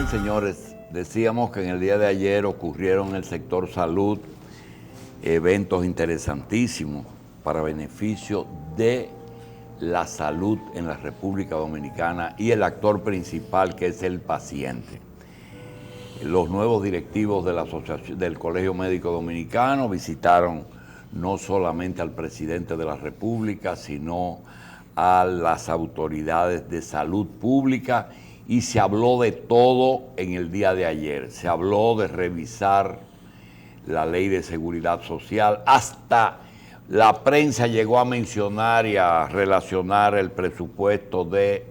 señores, decíamos que en el día de ayer ocurrieron en el sector salud eventos interesantísimos para beneficio de la salud en la República Dominicana y el actor principal, que es el paciente. Los nuevos directivos de la asociación, del Colegio Médico Dominicano visitaron no solamente al presidente de la República, sino a las autoridades de salud pública, y se habló de todo en el día de ayer. Se habló de revisar la ley de seguridad social, hasta la prensa llegó a mencionar y a relacionar el presupuesto del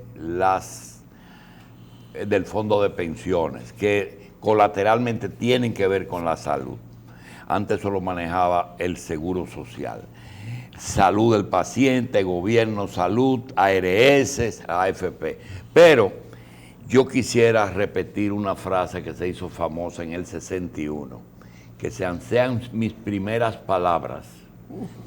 fondo de pensiones, que colateralmente tienen que ver con la salud. Antes eso lo manejaba el Seguro Social. Salud del paciente, gobierno, salud, ARS, AFP. Pero yo quisiera repetir una frase que se hizo famosa en el 61, que sean mis primeras palabras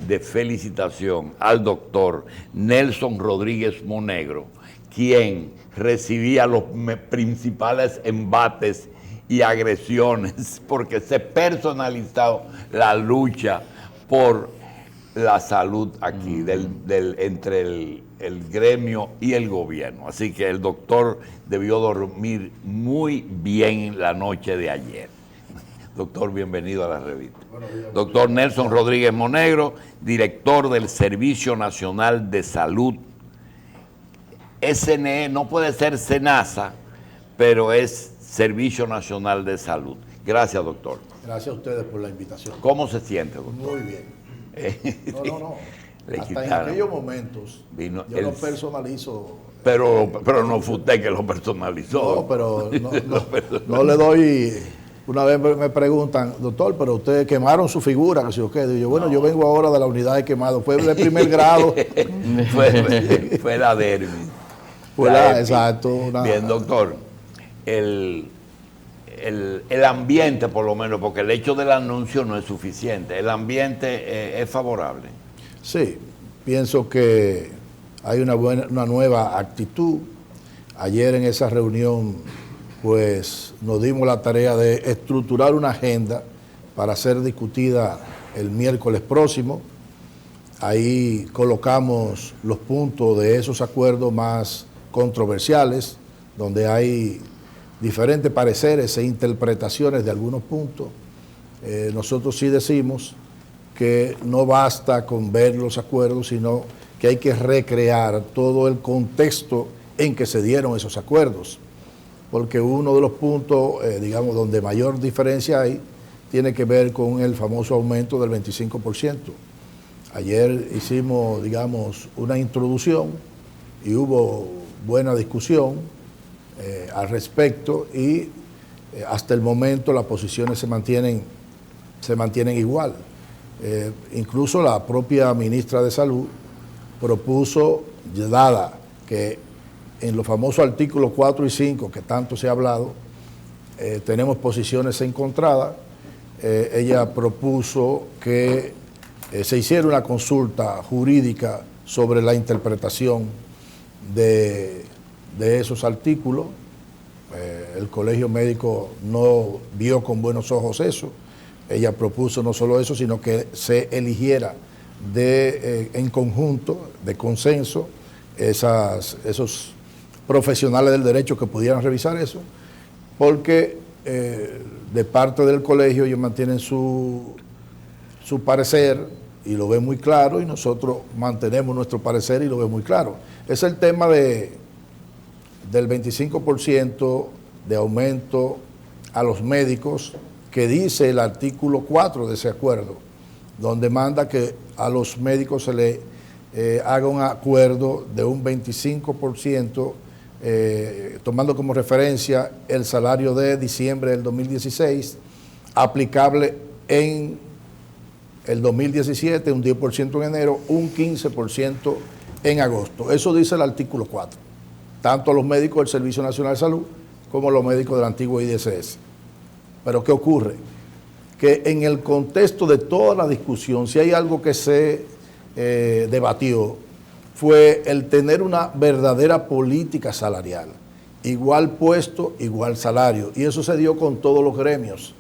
de felicitación al doctor Nelson Rodríguez Monegro, quien recibía los principales embates y agresiones porque se personalizó la lucha por la salud aquí, entre el gremio y el gobierno. Así que el doctor debió dormir muy bien la noche de ayer. Doctor, bienvenido a la revista. Doctor Nelson Rodríguez Monegro, director del Servicio Nacional de Salud. SNE no puede ser SENASA, pero es Servicio Nacional de Salud. Gracias, doctor. Gracias a ustedes por la invitación. ¿Cómo se siente, doctor? Muy bien. No. Hasta en aquellos momentos yo lo personalizo. Pero no fue usted que lo personalizó. No, pero no le doy. Una vez me preguntan, doctor, pero ustedes quemaron su figura, que si o qué. Digo, bueno, yo vengo ahora de la unidad de quemado, fue de primer grado. fue la dermis. Exacto. Bien, doctor, el ambiente, por lo menos, porque el hecho del anuncio no es suficiente, el ambiente es favorable. Sí, pienso que hay una nueva actitud. Ayer en esa reunión, pues nos dimos la tarea de estructurar una agenda para ser discutida el miércoles próximo. Ahí colocamos los puntos de esos acuerdos más controversiales, donde hay diferentes pareceres e interpretaciones de algunos puntos. Nosotros sí decimos que no basta con ver los acuerdos, sino que hay que recrear todo el contexto en que se dieron esos acuerdos. Porque uno de los puntos, digamos, donde mayor diferencia hay, tiene que ver con el famoso aumento del 25%. Ayer hicimos, digamos, una introducción y hubo buena discusión al respecto, y hasta el momento las posiciones se mantienen igual. Incluso la propia ministra de Salud propuso, dada que en los famosos artículos 4 y 5, que tanto se ha hablado, tenemos posiciones encontradas, ella propuso que se hiciera una consulta jurídica sobre la interpretación de esos artículos. El Colegio Médico no vio con buenos ojos eso. Ella propuso no solo eso, sino que se eligiera en conjunto, de consenso, esos profesionales del derecho que pudieran revisar eso, porque de parte del colegio ellos mantienen su parecer y lo ven muy claro, y nosotros mantenemos nuestro parecer y lo ven muy claro. Es el tema del 25% de aumento a los médicos, que dice el artículo 4 de ese acuerdo, donde manda que a los médicos se le haga un acuerdo de un 25%, tomando como referencia el salario de diciembre del 2016, aplicable en el 2017, un 10% en enero, un 15% en agosto. Eso dice el artículo 4, tanto a los médicos del Servicio Nacional de Salud como a los médicos del antiguo IDSS. Pero ¿qué ocurre? Que en el contexto de toda la discusión, si hay algo que se debatió, fue el tener una verdadera política salarial igual puesto, igual salario. Y eso se dio con todos los gremios.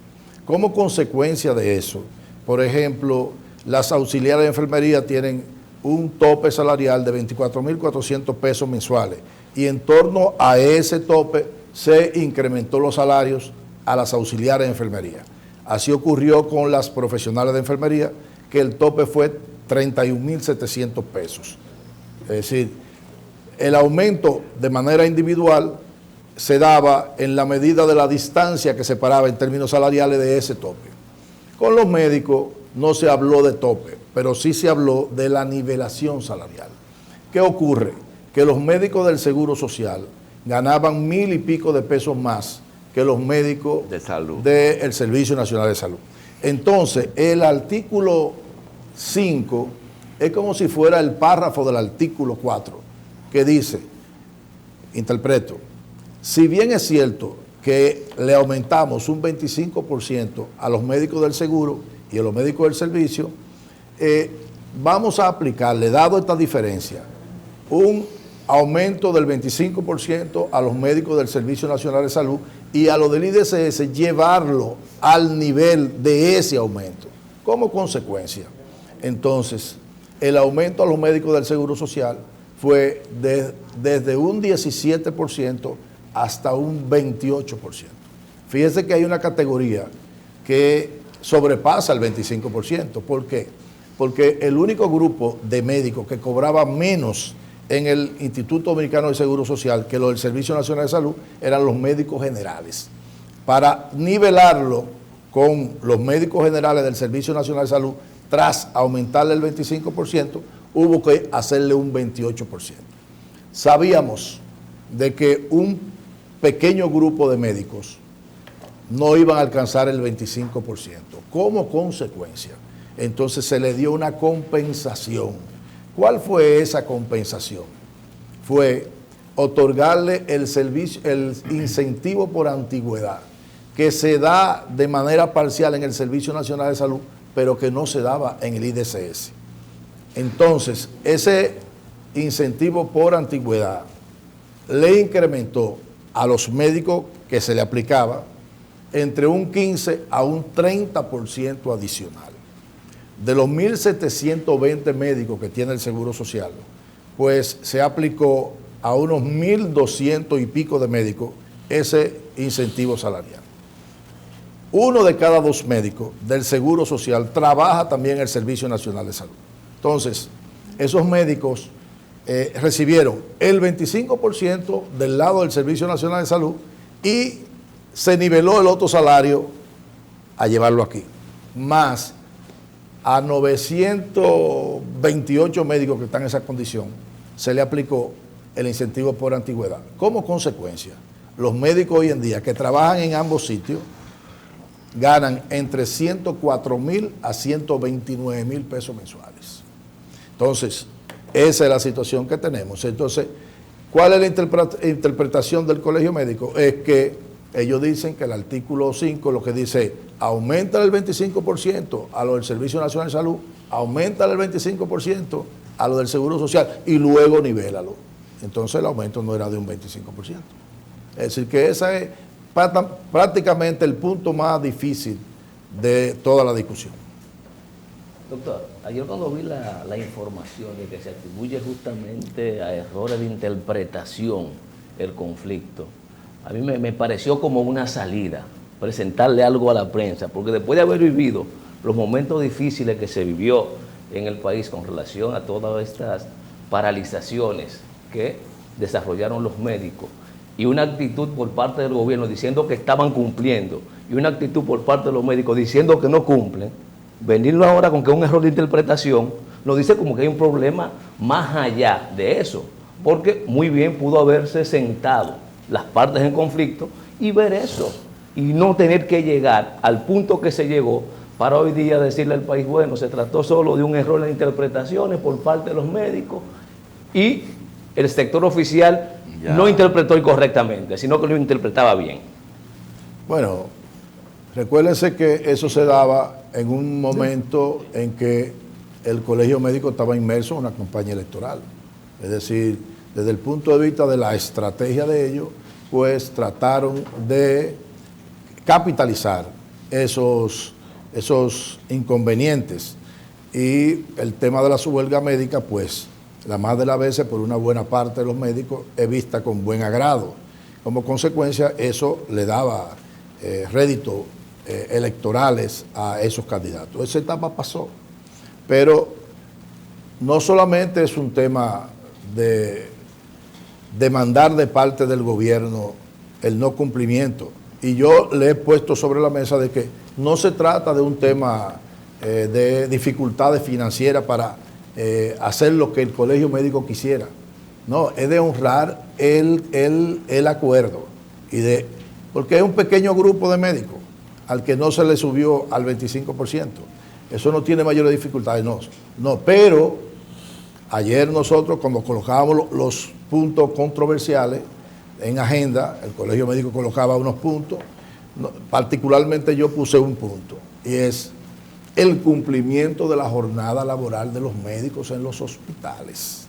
Como consecuencia de eso, por ejemplo, las auxiliares de enfermería tienen un tope salarial de 24.400 pesos mensuales y en torno a ese tope se incrementó los salarios a las auxiliares de enfermería. Así ocurrió con las profesionales de enfermería, que el tope fue 31.700 pesos. Es decir, el aumento de manera individual se daba en la medida de la distancia que separaba en términos salariales de ese tope. Con los médicos no se habló de tope, pero sí se habló de la nivelación salarial. ¿Qué ocurre? Que los médicos del Seguro Social ganaban 1.000 y pico de pesos más que los médicos de salud del Servicio Nacional de Salud. Entonces, el artículo 5 es como si fuera el párrafo del artículo 4, que dice, interpreto, si bien es cierto que le aumentamos un 25% a los médicos del seguro y a los médicos del servicio, vamos a aplicarle, dado esta diferencia, un aumento del 25% a los médicos del Servicio Nacional de Salud y a los del IDCS llevarlo al nivel de ese aumento. Como consecuencia, entonces, el aumento a los médicos del Seguro Social fue desde un 17% hasta un 28%. Fíjese que hay una categoría que sobrepasa el 25%. ¿Por qué? Porque el único grupo de médicos que cobraba menos en el Instituto Dominicano de Seguro Social que lo del Servicio Nacional de Salud eran los médicos generales. Para nivelarlo con los médicos generales del Servicio Nacional de Salud, tras aumentarle el 25%, hubo que hacerle un 28%. Sabíamos de que un pequeño grupo de médicos no iban a alcanzar el 25%. Como consecuencia, entonces se le dio una compensación. ¿Cuál fue esa compensación? Fue otorgarle el incentivo por antigüedad, que se da de manera parcial en el Servicio Nacional de Salud, pero que no se daba en el IDCS. Entonces, ese incentivo por antigüedad le incrementó a los médicos que se le aplicaba entre un 15 a un 30% adicional. De los 1.720 médicos que tiene el Seguro Social, pues se aplicó a unos 1.200 y pico de médicos ese incentivo salarial. Uno de cada dos médicos del Seguro Social trabaja también en el Servicio Nacional de Salud. Entonces, esos médicos recibieron el 25% del lado del Servicio Nacional de Salud y se niveló el otro salario a llevarlo aquí. Más a 928 médicos que están en esa condición se le aplicó el incentivo por antigüedad. Como consecuencia, los médicos hoy en día que trabajan en ambos sitios ganan entre 104.000 a 129.000 pesos mensuales. Entonces, esa es la situación que tenemos. Entonces, ¿cuál es la interpretación del Colegio Médico? Es que ellos dicen que el artículo 5 lo que dice, aumenta el 25% a lo del Servicio Nacional de Salud, aumenta el 25% a lo del Seguro Social y luego nivélalo. Entonces el aumento no era de un 25%. Es decir, que ese es prácticamente el punto más difícil de toda la discusión. Doctor, ayer cuando vi la información de que se atribuye justamente a errores de interpretación el conflicto, a mí me pareció como una salida, presentarle algo a la prensa, porque después de haber vivido los momentos difíciles que se vivió en el país con relación a todas estas paralizaciones que desarrollaron los médicos, y una actitud por parte del gobierno diciendo que estaban cumpliendo, y una actitud por parte de los médicos diciendo que no cumplen, venirlo ahora con que es un error de interpretación, nos dice como que hay un problema más allá de eso, porque muy bien pudo haberse sentado las partes en conflicto y ver eso, y no tener que llegar al punto que se llegó para hoy día decirle al país, bueno, se trató solo de un error de interpretaciones por parte de los médicos y el sector oficial no interpretó incorrectamente, sino que lo interpretaba bien. Bueno, recuérdense que eso se daba en un momento en que el Colegio Médico estaba inmerso en una campaña electoral. Es decir, desde el punto de vista de la estrategia de ellos, pues trataron de capitalizar esos inconvenientes. Y el tema de la subhuelga médica, pues la más de las veces por una buena parte de los médicos es vista con buen agrado. Como consecuencia, eso le daba réditos electorales a esos candidatos. Esa etapa pasó, pero no solamente es un tema de demandar de parte del gobierno el no cumplimiento, y yo le he puesto sobre la mesa de que no se trata de un tema de dificultades financieras para hacer lo que el colegio médico quisiera. No, es de honrar el acuerdo, porque es un pequeño grupo de médicos al que no se le subió al 25%. Eso no tiene mayores dificultades, no, pero ayer nosotros cuando colocábamos los puntos controversiales en agenda, el colegio médico colocaba unos puntos, particularmente yo puse un punto, y es el cumplimiento de la jornada laboral de los médicos en los hospitales,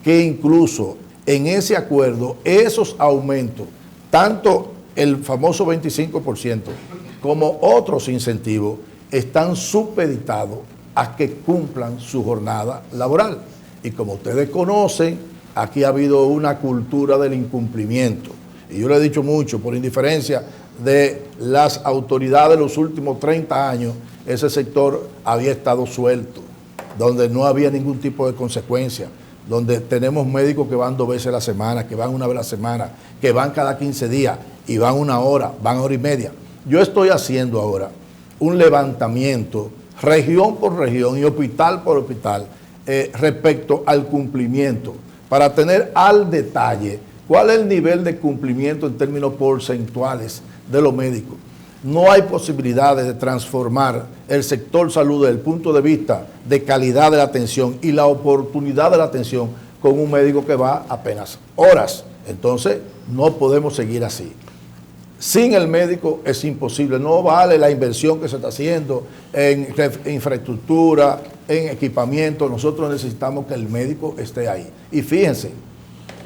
que incluso en ese acuerdo esos aumentos, tanto el famoso 25% como otros incentivos, están supeditados a que cumplan su jornada laboral. Y como ustedes conocen, aquí ha habido una cultura del incumplimiento. Y yo le he dicho mucho, por indiferencia de las autoridades de los últimos 30 años, ese sector había estado suelto, donde no había ningún tipo de consecuencia, donde tenemos médicos que van 2 veces a la semana, que van 1 vez a la semana, que van cada 15 días y van 1 hora, van 1 hora y media. Yo estoy haciendo ahora un levantamiento región por región y hospital por hospital respecto al cumplimiento, para tener al detalle cuál es el nivel de cumplimiento en términos porcentuales de los médicos. No hay posibilidades de transformar el sector salud desde el punto de vista de calidad de la atención y la oportunidad de la atención con un médico que va apenas horas. Entonces, no podemos seguir así. Sin el médico es imposible, no vale la inversión que se está haciendo en infraestructura, en equipamiento. Nosotros necesitamos que el médico esté ahí. Y fíjense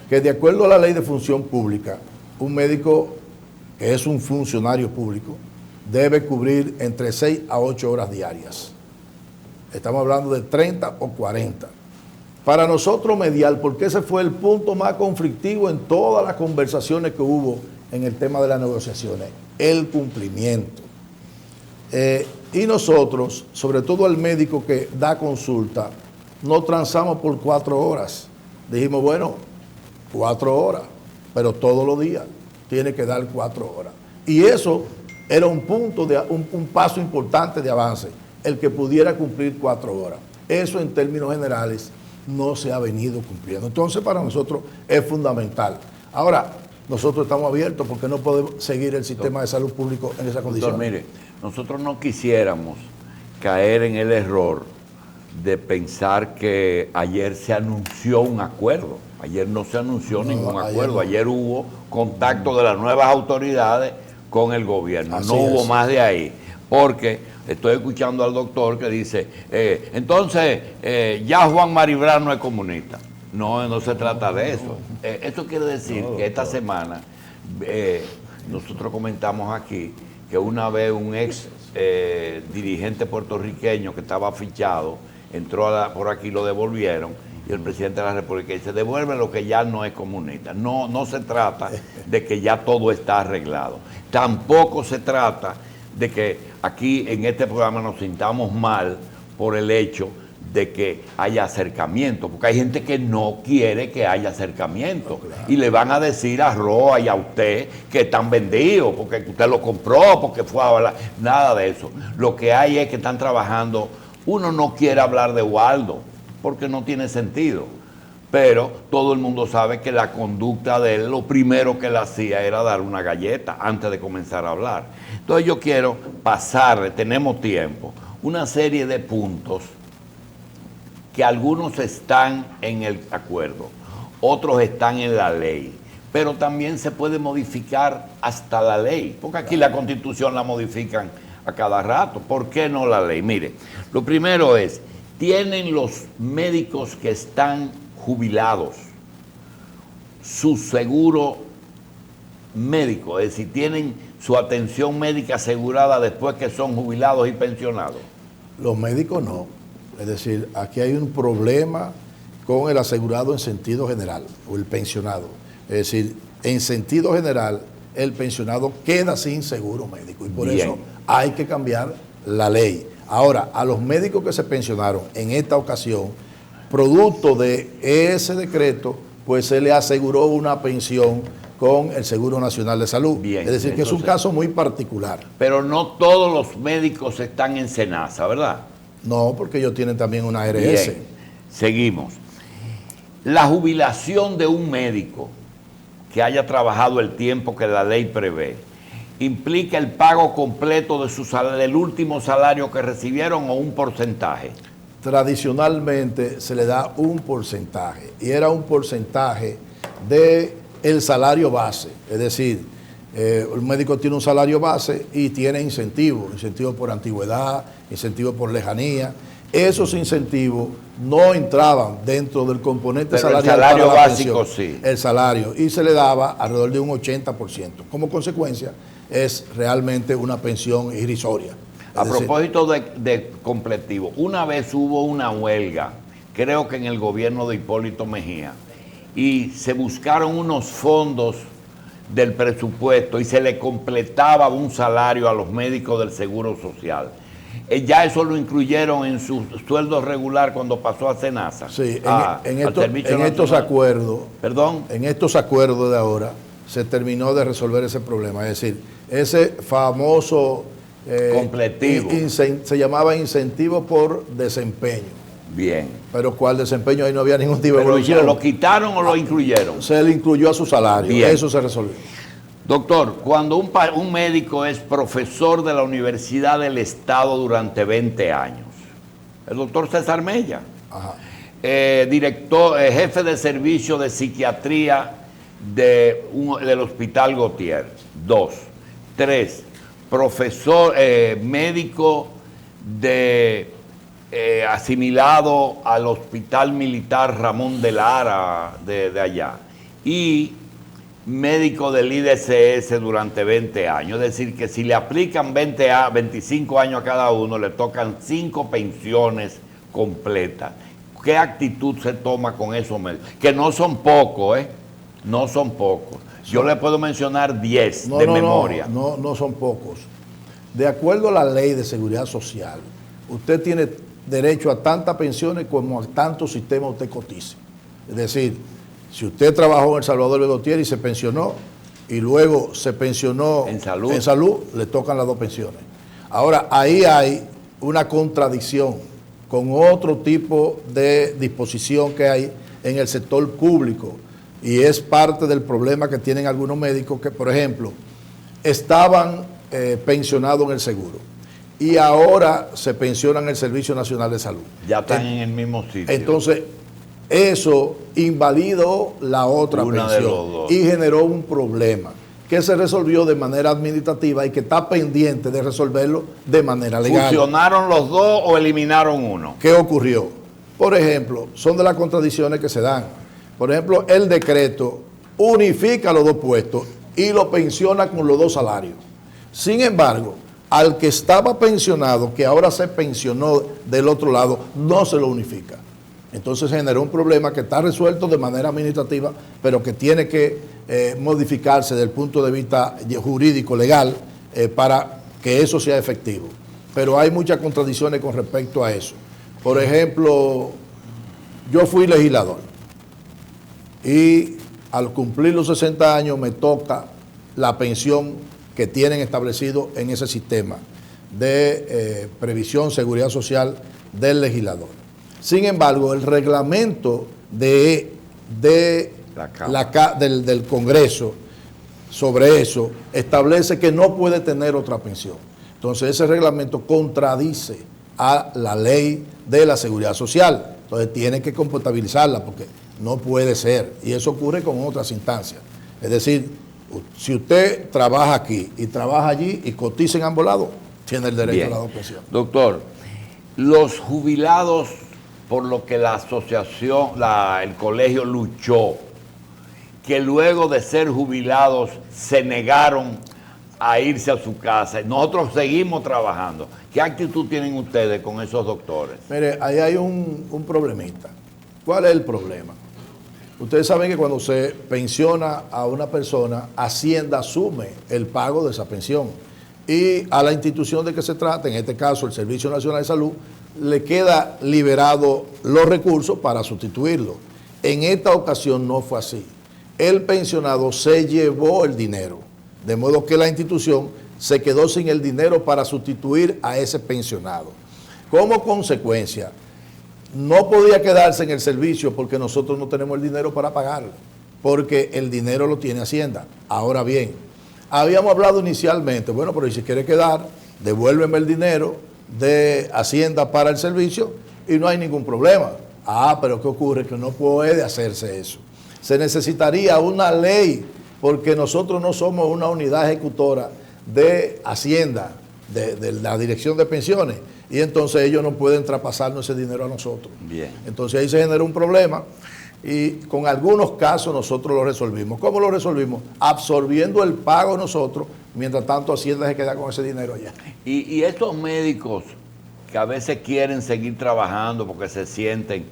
que de acuerdo a la ley de función pública, un médico que es un funcionario público debe cubrir entre 6 a 8 horas diarias. Estamos hablando de 30 o 40. Para nosotros mediar, porque ese fue el punto más conflictivo en todas las conversaciones que hubo en el tema de las negociaciones, el cumplimiento. Y nosotros, sobre todo el médico que da consulta, no transamos por 4 horas. Dijimos, bueno, 4 horas, pero todos los días tiene que dar 4 horas. Y eso era un punto, un paso importante de avance, el que pudiera cumplir 4 horas. Eso en términos generales no se ha venido cumpliendo. Entonces para nosotros es fundamental. Ahora, nosotros estamos abiertos porque no podemos seguir el sistema de salud público en esa condición. Mire, nosotros no quisiéramos caer en el error de pensar que ayer se anunció un acuerdo. Ayer no se anunció ningún acuerdo. Ayer hubo contacto de las nuevas autoridades con el gobierno. Así no hubo más de ahí. Porque estoy escuchando al doctor que dice, entonces ya Juan Maribrán no es comunista. No se trata de eso. Esto quiere decir que esta semana nosotros comentamos aquí que una vez un ex dirigente puertorriqueño que estaba fichado entró por aquí, lo devolvieron, y el presidente de la República dice, devuelve lo que ya no es comunista. No se trata de que ya todo está arreglado. Tampoco se trata de que aquí en este programa nos sintamos mal por el hecho de que haya acercamiento, porque hay gente que no quiere que haya acercamiento, claro. Y le van a decir a Roa y a usted que están vendidos, porque usted lo compró, porque fue a hablar, nada de eso. Lo que hay es que están trabajando. Uno no quiere hablar de Waldo, porque no tiene sentido, pero todo el mundo sabe que la conducta de él, lo primero que él hacía era dar una galleta antes de comenzar a hablar. Entonces yo quiero pasar, tenemos tiempo, una serie de puntos que algunos están en el acuerdo, otros están en la ley, pero también se puede modificar hasta la ley, porque aquí la Constitución la modifican a cada rato. ¿Por qué no la ley? Mire, lo primero es, tienen los médicos que están jubilados su seguro médicos? Es decir, ¿tienen su atención médica asegurada después que son jubilados y pensionados? Los médicos no. Es decir, aquí hay un problema con el asegurado en sentido general, o el pensionado. Es decir, en sentido general, el pensionado queda sin seguro médico, y por Bien. eso hay que cambiar la ley. Ahora, a los médicos que se pensionaron en esta ocasión, producto de ese decreto, pues se le aseguró una pensión con el Seguro Nacional de Salud. Bien, es decir, que es un entonces, caso muy particular. Pero no todos los médicos están en SENASA, ¿verdad? No, porque ellos tienen también una ARS. Bien, seguimos. La jubilación de un médico que haya trabajado el tiempo que la ley prevé, ¿implica el pago completo de del último salario que recibieron o un porcentaje? Tradicionalmente se le da un porcentaje, y era un porcentaje del salario base. Es decir, el médico tiene un salario base y tiene incentivos por antigüedad, incentivos por lejanía. Esos incentivos no entraban dentro del componente Pero salarial. el salario para la básico pensión. sí. El salario, y se le daba alrededor de un 80%. Como consecuencia, es realmente una pensión irrisoria. A propósito de completivo, una vez hubo una huelga, creo que en el gobierno de Hipólito Mejía, y se buscaron unos fondos del presupuesto y se le completaba un salario a los médicos del Seguro Social. Ya eso lo incluyeron en su sueldo regular cuando pasó a SENASA. Sí, al Servicio en estos Nacional. acuerdos, Perdón. en estos acuerdos de ahora se terminó de resolver ese problema. Es decir, ese famoso Completivo. se llamaba incentivo por desempeño. Bien. Pero ¿cuál desempeño? Ahí no había ningún tipo de ¿Pero ya evolución. lo quitaron o lo incluyeron? Se le incluyó a su salario. Bien. Eso se resolvió. Doctor, cuando un médico es profesor de la Universidad del Estado durante 20 años, el doctor César Mella, Ajá. jefe de servicio de psiquiatría del Hospital Gautier, 2. 3, profesor, médico asimilado al Hospital Militar Ramón de Lara de allá, y médico del IDCS durante 20 años. Es decir, que si le aplican 25 años a cada uno, le tocan 5 pensiones completas. ¿Qué actitud se toma con esos médicos? Que no son pocos, ¿eh? No son pocos. Yo le puedo mencionar 10 de memoria. No son pocos. De acuerdo a la ley de seguridad social, usted tiene derecho a tantas pensiones como a tantos sistemas usted cotice. Es decir, si usted trabajó en El Salvador de Gautier y se pensionó, y luego se pensionó en salud, le tocan las 2 pensiones. Ahora, ahí hay una contradicción con otro tipo de disposición que hay en el sector público, y es parte del problema que tienen algunos médicos que, por ejemplo, estaban pensionados en el seguro y ahora se pensionan en el Servicio Nacional de Salud. Ya están en el mismo sitio. Entonces, eso invalidó la otra Una de pensión los dos. y generó un problema que se resolvió de manera administrativa y que está pendiente de resolverlo de manera legal. ¿Funcionaron los dos o eliminaron uno? ¿Qué ocurrió? Por ejemplo, son de las contradicciones que se dan. Por ejemplo, el decreto unifica los 2 puestos y lo pensiona con los 2 salarios. Sin embargo, al que estaba pensionado, que ahora se pensionó del otro lado, no se lo unifica. Entonces generó un problema que está resuelto de manera administrativa, pero que tiene que modificarse desde el punto de vista jurídico, legal, para que eso sea efectivo. Pero hay muchas contradicciones con respecto a eso. Por ejemplo, yo fui legislador y al cumplir los 60 años me toca la pensión que tienen establecido en ese sistema de previsión, seguridad social del legislador. Sin embargo, el reglamento del Congreso sobre eso establece que no puede tener otra pensión. Entonces, ese reglamento contradice a la ley de la seguridad social. Entonces, tiene que compatibilizarla porque no puede ser. Y eso ocurre con otras instancias. Es decir, si usted trabaja aquí y trabaja allí y cotiza en ambos lados, tiene el derecho a las 2 pensiones. Doctor, los jubilados, por lo que la asociación, el colegio luchó, que luego de ser jubilados se negaron a irse a su casa. Nosotros seguimos trabajando. ¿Qué actitud tienen ustedes con esos doctores? Mire, ahí hay un problemita. ¿Cuál es el problema? Ustedes saben que cuando se pensiona a una persona, Hacienda asume el pago de esa pensión. Y a la institución de que se trata, en este caso el Servicio Nacional de Salud, le queda liberado los recursos para sustituirlo. En esta ocasión no fue así. El pensionado se llevó el dinero, de modo que la institución se quedó sin el dinero para sustituir a ese pensionado. Como consecuencia, no podía quedarse en el servicio porque nosotros no tenemos el dinero para pagarlo, porque el dinero lo tiene Hacienda. Ahora bien, habíamos hablado inicialmente, bueno, pero si quiere quedar, devuélveme el dinero de Hacienda para el servicio y no hay ningún problema. Pero ¿qué ocurre? Que no puede hacerse eso. Se necesitaría una ley, porque nosotros no somos una unidad ejecutora de Hacienda, de la Dirección de Pensiones, y entonces ellos no pueden traspasarnos ese dinero a nosotros. Bien. Entonces ahí se generó un problema y con algunos casos nosotros lo resolvimos. ¿Cómo lo resolvimos? Absorbiendo el pago nosotros, mientras tanto Hacienda se queda con ese dinero allá. Y estos médicos que a veces quieren seguir trabajando porque se sienten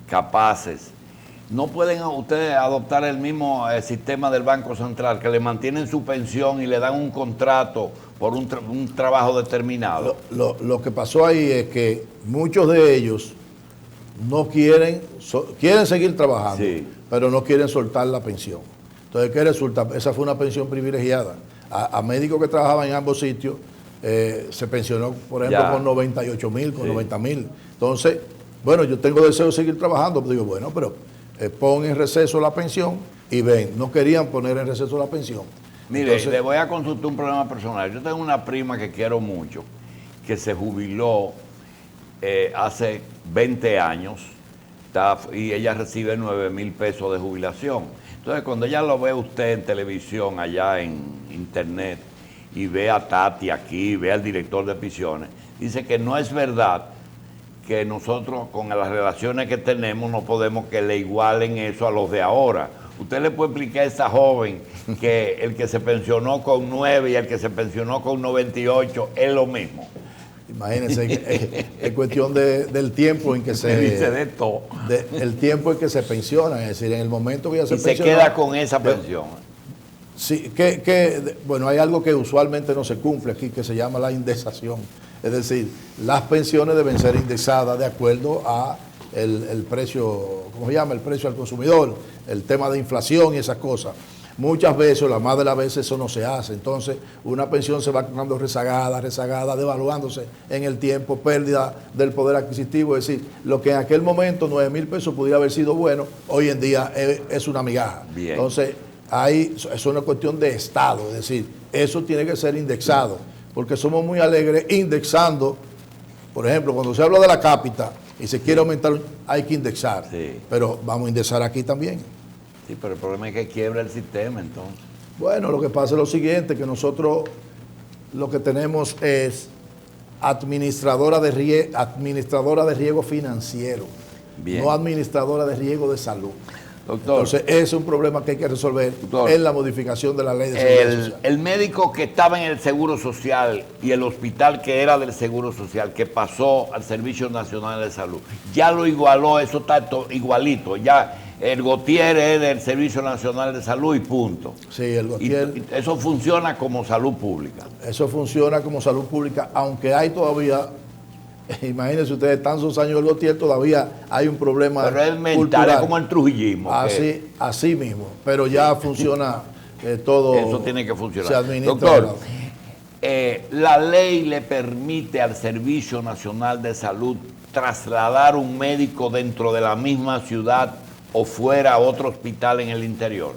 capaces, ¿no pueden ustedes adoptar el mismo sistema del Banco Central, que le mantienen su pensión y le dan un contrato por un trabajo determinado? Lo que pasó ahí es que muchos de ellos no quieren seguir trabajando, sí, pero no quieren soltar la pensión. Entonces, ¿qué resulta? Esa fue una pensión privilegiada. A médicos que trabajaban en ambos sitios, se pensionó, por ejemplo, con 98,000, con 90,000. Entonces, bueno, yo tengo deseo de seguir trabajando, pero digo, bueno, pero pon en receso la pensión y ven, no querían poner en receso la pensión. Mire, entonces, le voy a consultar un problema personal. Yo tengo una prima que quiero mucho, que se jubiló hace 20 años y ella recibe 9,000 pesos de jubilación. Entonces, cuando ella lo ve usted en televisión, allá en internet, y ve a Tati aquí, ve al director de prisiones, dice que no es verdad que nosotros con las relaciones que tenemos no podemos que le igualen eso a los de ahora. ¿Usted le puede explicar a esa joven que el que se pensionó con 9 y el que se pensionó con 98 es lo mismo? Imagínense, es cuestión del tiempo en que se dice de todo. El tiempo en que se pensiona, es decir, en el momento que ya se pensiona. Y se queda con esa pensión. Sí, bueno, hay algo que usualmente no se cumple aquí, que se llama la indexación. Es decir, las pensiones deben ser indexadas de acuerdo a el precio, ¿cómo se llama? El precio al consumidor, el tema de inflación y esas cosas. Muchas veces, la más de las veces, eso no se hace. Entonces, una pensión se va quedando rezagada, devaluándose en el tiempo, pérdida del poder adquisitivo. Es decir, lo que en aquel momento 9,000 pesos pudiera haber sido bueno, hoy en día es una migaja. Bien. Entonces, eso es una cuestión de Estado. Es decir, eso tiene que ser indexado, porque somos muy alegres indexando. Por ejemplo, cuando se habla de la cápita y se quiere aumentar, hay que indexar. Sí. Pero vamos a indexar aquí también. Sí, pero el problema es que quiebra el sistema, entonces. Bueno, lo que pasa es lo siguiente, que nosotros lo que tenemos es administradora de riesgo financiero, bien, no administradora de riesgo de salud. Doctor, entonces, ese es un problema que hay que resolver, doctor, en la modificación de la ley de seguridad social. El médico que estaba en el Seguro Social y el hospital que era del Seguro Social, que pasó al Servicio Nacional de Salud, ya lo igualó, eso está igualito, ya el Gautier es del Servicio Nacional de Salud y punto. Sí, el Gautier. Y eso funciona como salud pública. Eso funciona como salud pública, aunque hay todavía, imagínense ustedes, tantos años del Gautier, todavía hay un problema. Pero es mental, es como el trujillismo. Así mismo, pero ya funciona todo. Eso tiene que funcionar. Se administra. Doctor, la ley le permite al Servicio Nacional de Salud trasladar un médico dentro de la misma ciudad o fuera a otro hospital en el interior.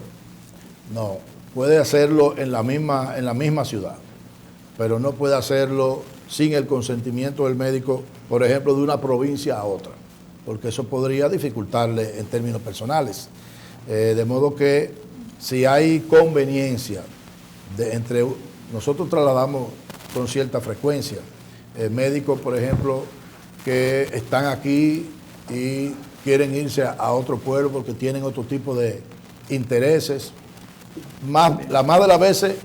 No, puede hacerlo en la misma ciudad, pero no puede hacerlo sin el consentimiento del médico, por ejemplo, de una provincia a otra, porque eso podría dificultarle en términos personales. De modo que si hay conveniencia nosotros trasladamos con cierta frecuencia médicos, por ejemplo, que están aquí y quieren irse a otro pueblo porque tienen otro tipo de intereses. La más de las veces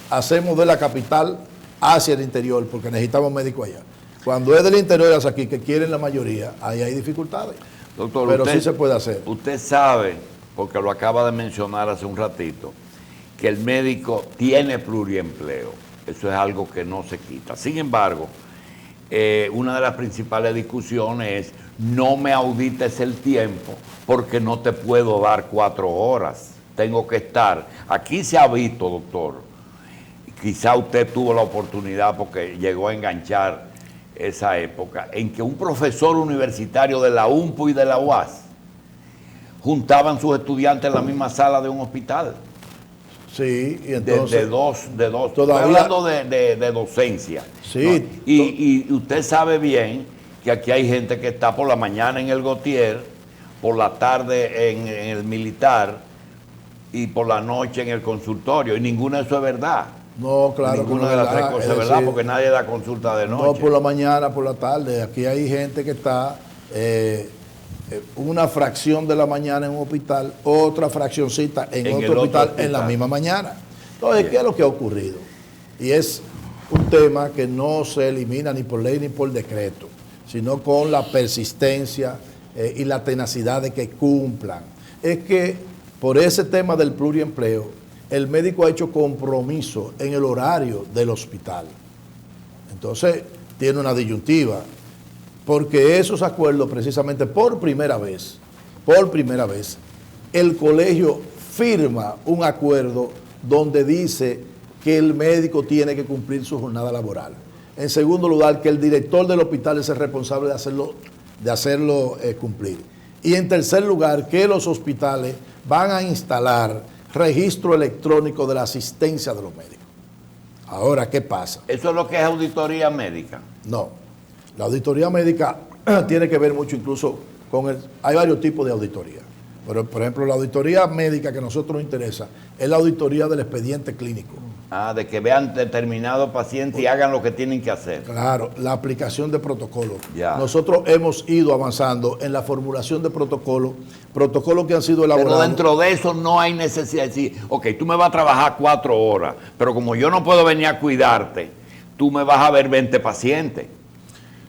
hacemos de la capital hacia el interior porque necesitamos médicos allá. Cuando es del interior hacia aquí, que quieren la mayoría, ahí hay dificultades. Doctor, pero usted, sí se puede hacer. Usted sabe, porque lo acaba de mencionar hace un ratito, que el médico tiene pluriempleo. Eso es algo que no se quita. Sin embargo, una de las principales discusiones es no me audites el tiempo porque no te puedo dar 4 horas. Tengo que estar. Aquí se ha visto, doctor, quizá usted tuvo la oportunidad porque llegó a enganchar esa época, en que un profesor universitario de la UNPO y de la UAS juntaban sus estudiantes en la misma sala de un hospital. Sí, y entonces... De dos. Todavía, estoy hablando de docencia. Sí. ¿No? Y usted sabe bien que aquí hay gente que está por la mañana en el Gautier, por la tarde en el militar y por la noche en el consultorio. Y ninguna de eso es verdad. No, claro. Ninguna de las tres cosas es verdad, porque nadie da consulta de noche. No, por la mañana, por la tarde. Aquí hay gente que está una fracción de la mañana en un hospital, otra fraccioncita en otro hospital en la misma mañana. Entonces, ¿qué es lo que ha ocurrido? Y es un tema que no se elimina ni por ley ni por decreto, sino con la persistencia y la tenacidad de que cumplan. Es que por ese tema del pluriempleo, el médico ha hecho compromiso en el horario del hospital. Entonces, tiene una disyuntiva, porque esos acuerdos, precisamente por primera vez, el colegio firma un acuerdo donde dice que el médico tiene que cumplir su jornada laboral. En segundo lugar, que el director del hospital es el responsable de hacerlo cumplir. Y en tercer lugar, que los hospitales van a instalar registro electrónico de la asistencia de los médicos. Ahora, ¿qué pasa? ¿Eso es lo que es auditoría médica? No. La auditoría médica tiene que ver mucho incluso con hay varios tipos de auditoría. Pero, por ejemplo, la auditoría médica que a nosotros nos interesa es la auditoría del expediente clínico. Ah, de que vean determinados pacientes y hagan lo que tienen que hacer. Claro, la aplicación de protocolos. Ya. Nosotros hemos ido avanzando en la formulación de protocolos que han sido elaborados. Pero dentro de eso no hay necesidad de decir, ok, tú me vas a trabajar 4 horas, pero como yo no puedo venir a cuidarte, tú me vas a ver 20 pacientes.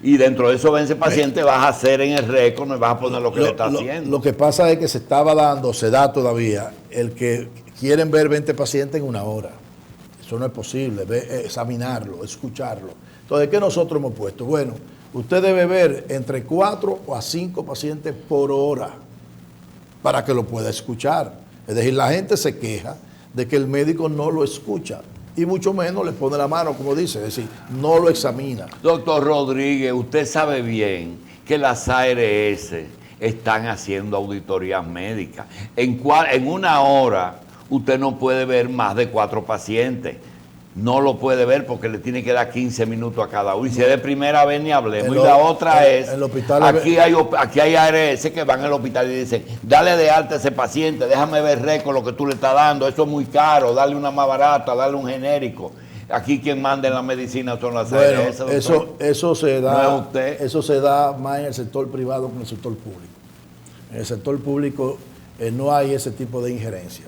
Y dentro de esos 20 pacientes vas a hacer en el récord, me vas a poner lo que le está haciendo. Lo que pasa es que se da todavía, el que quieren ver 20 pacientes en 1 hora. Eso no es posible, examinarlo, escucharlo. Entonces, ¿qué nosotros hemos puesto? Bueno, usted debe ver entre 4 a 5 pacientes por hora para que lo pueda escuchar. Es decir, la gente se queja de que el médico no lo escucha y mucho menos le pone la mano, como dice, es decir, no lo examina. Doctor Rodríguez, usted sabe bien que las ARS están haciendo auditorías médicas. En 1 hora usted no puede ver más de 4 pacientes. No lo puede ver porque le tiene que dar 15 minutos a cada uno. Y si es de primera vez ni hablemos. Y la otra es, aquí hay ARS que van al hospital y dicen, dale de alta a ese paciente, déjame ver récord lo que tú le estás dando, eso es muy caro, dale una más barata, dale un genérico. Aquí quien manda en la medicina son las ARS. Eso se da, no es usted. Eso se da más en el sector privado que en el sector público. En el sector público no hay ese tipo de injerencia.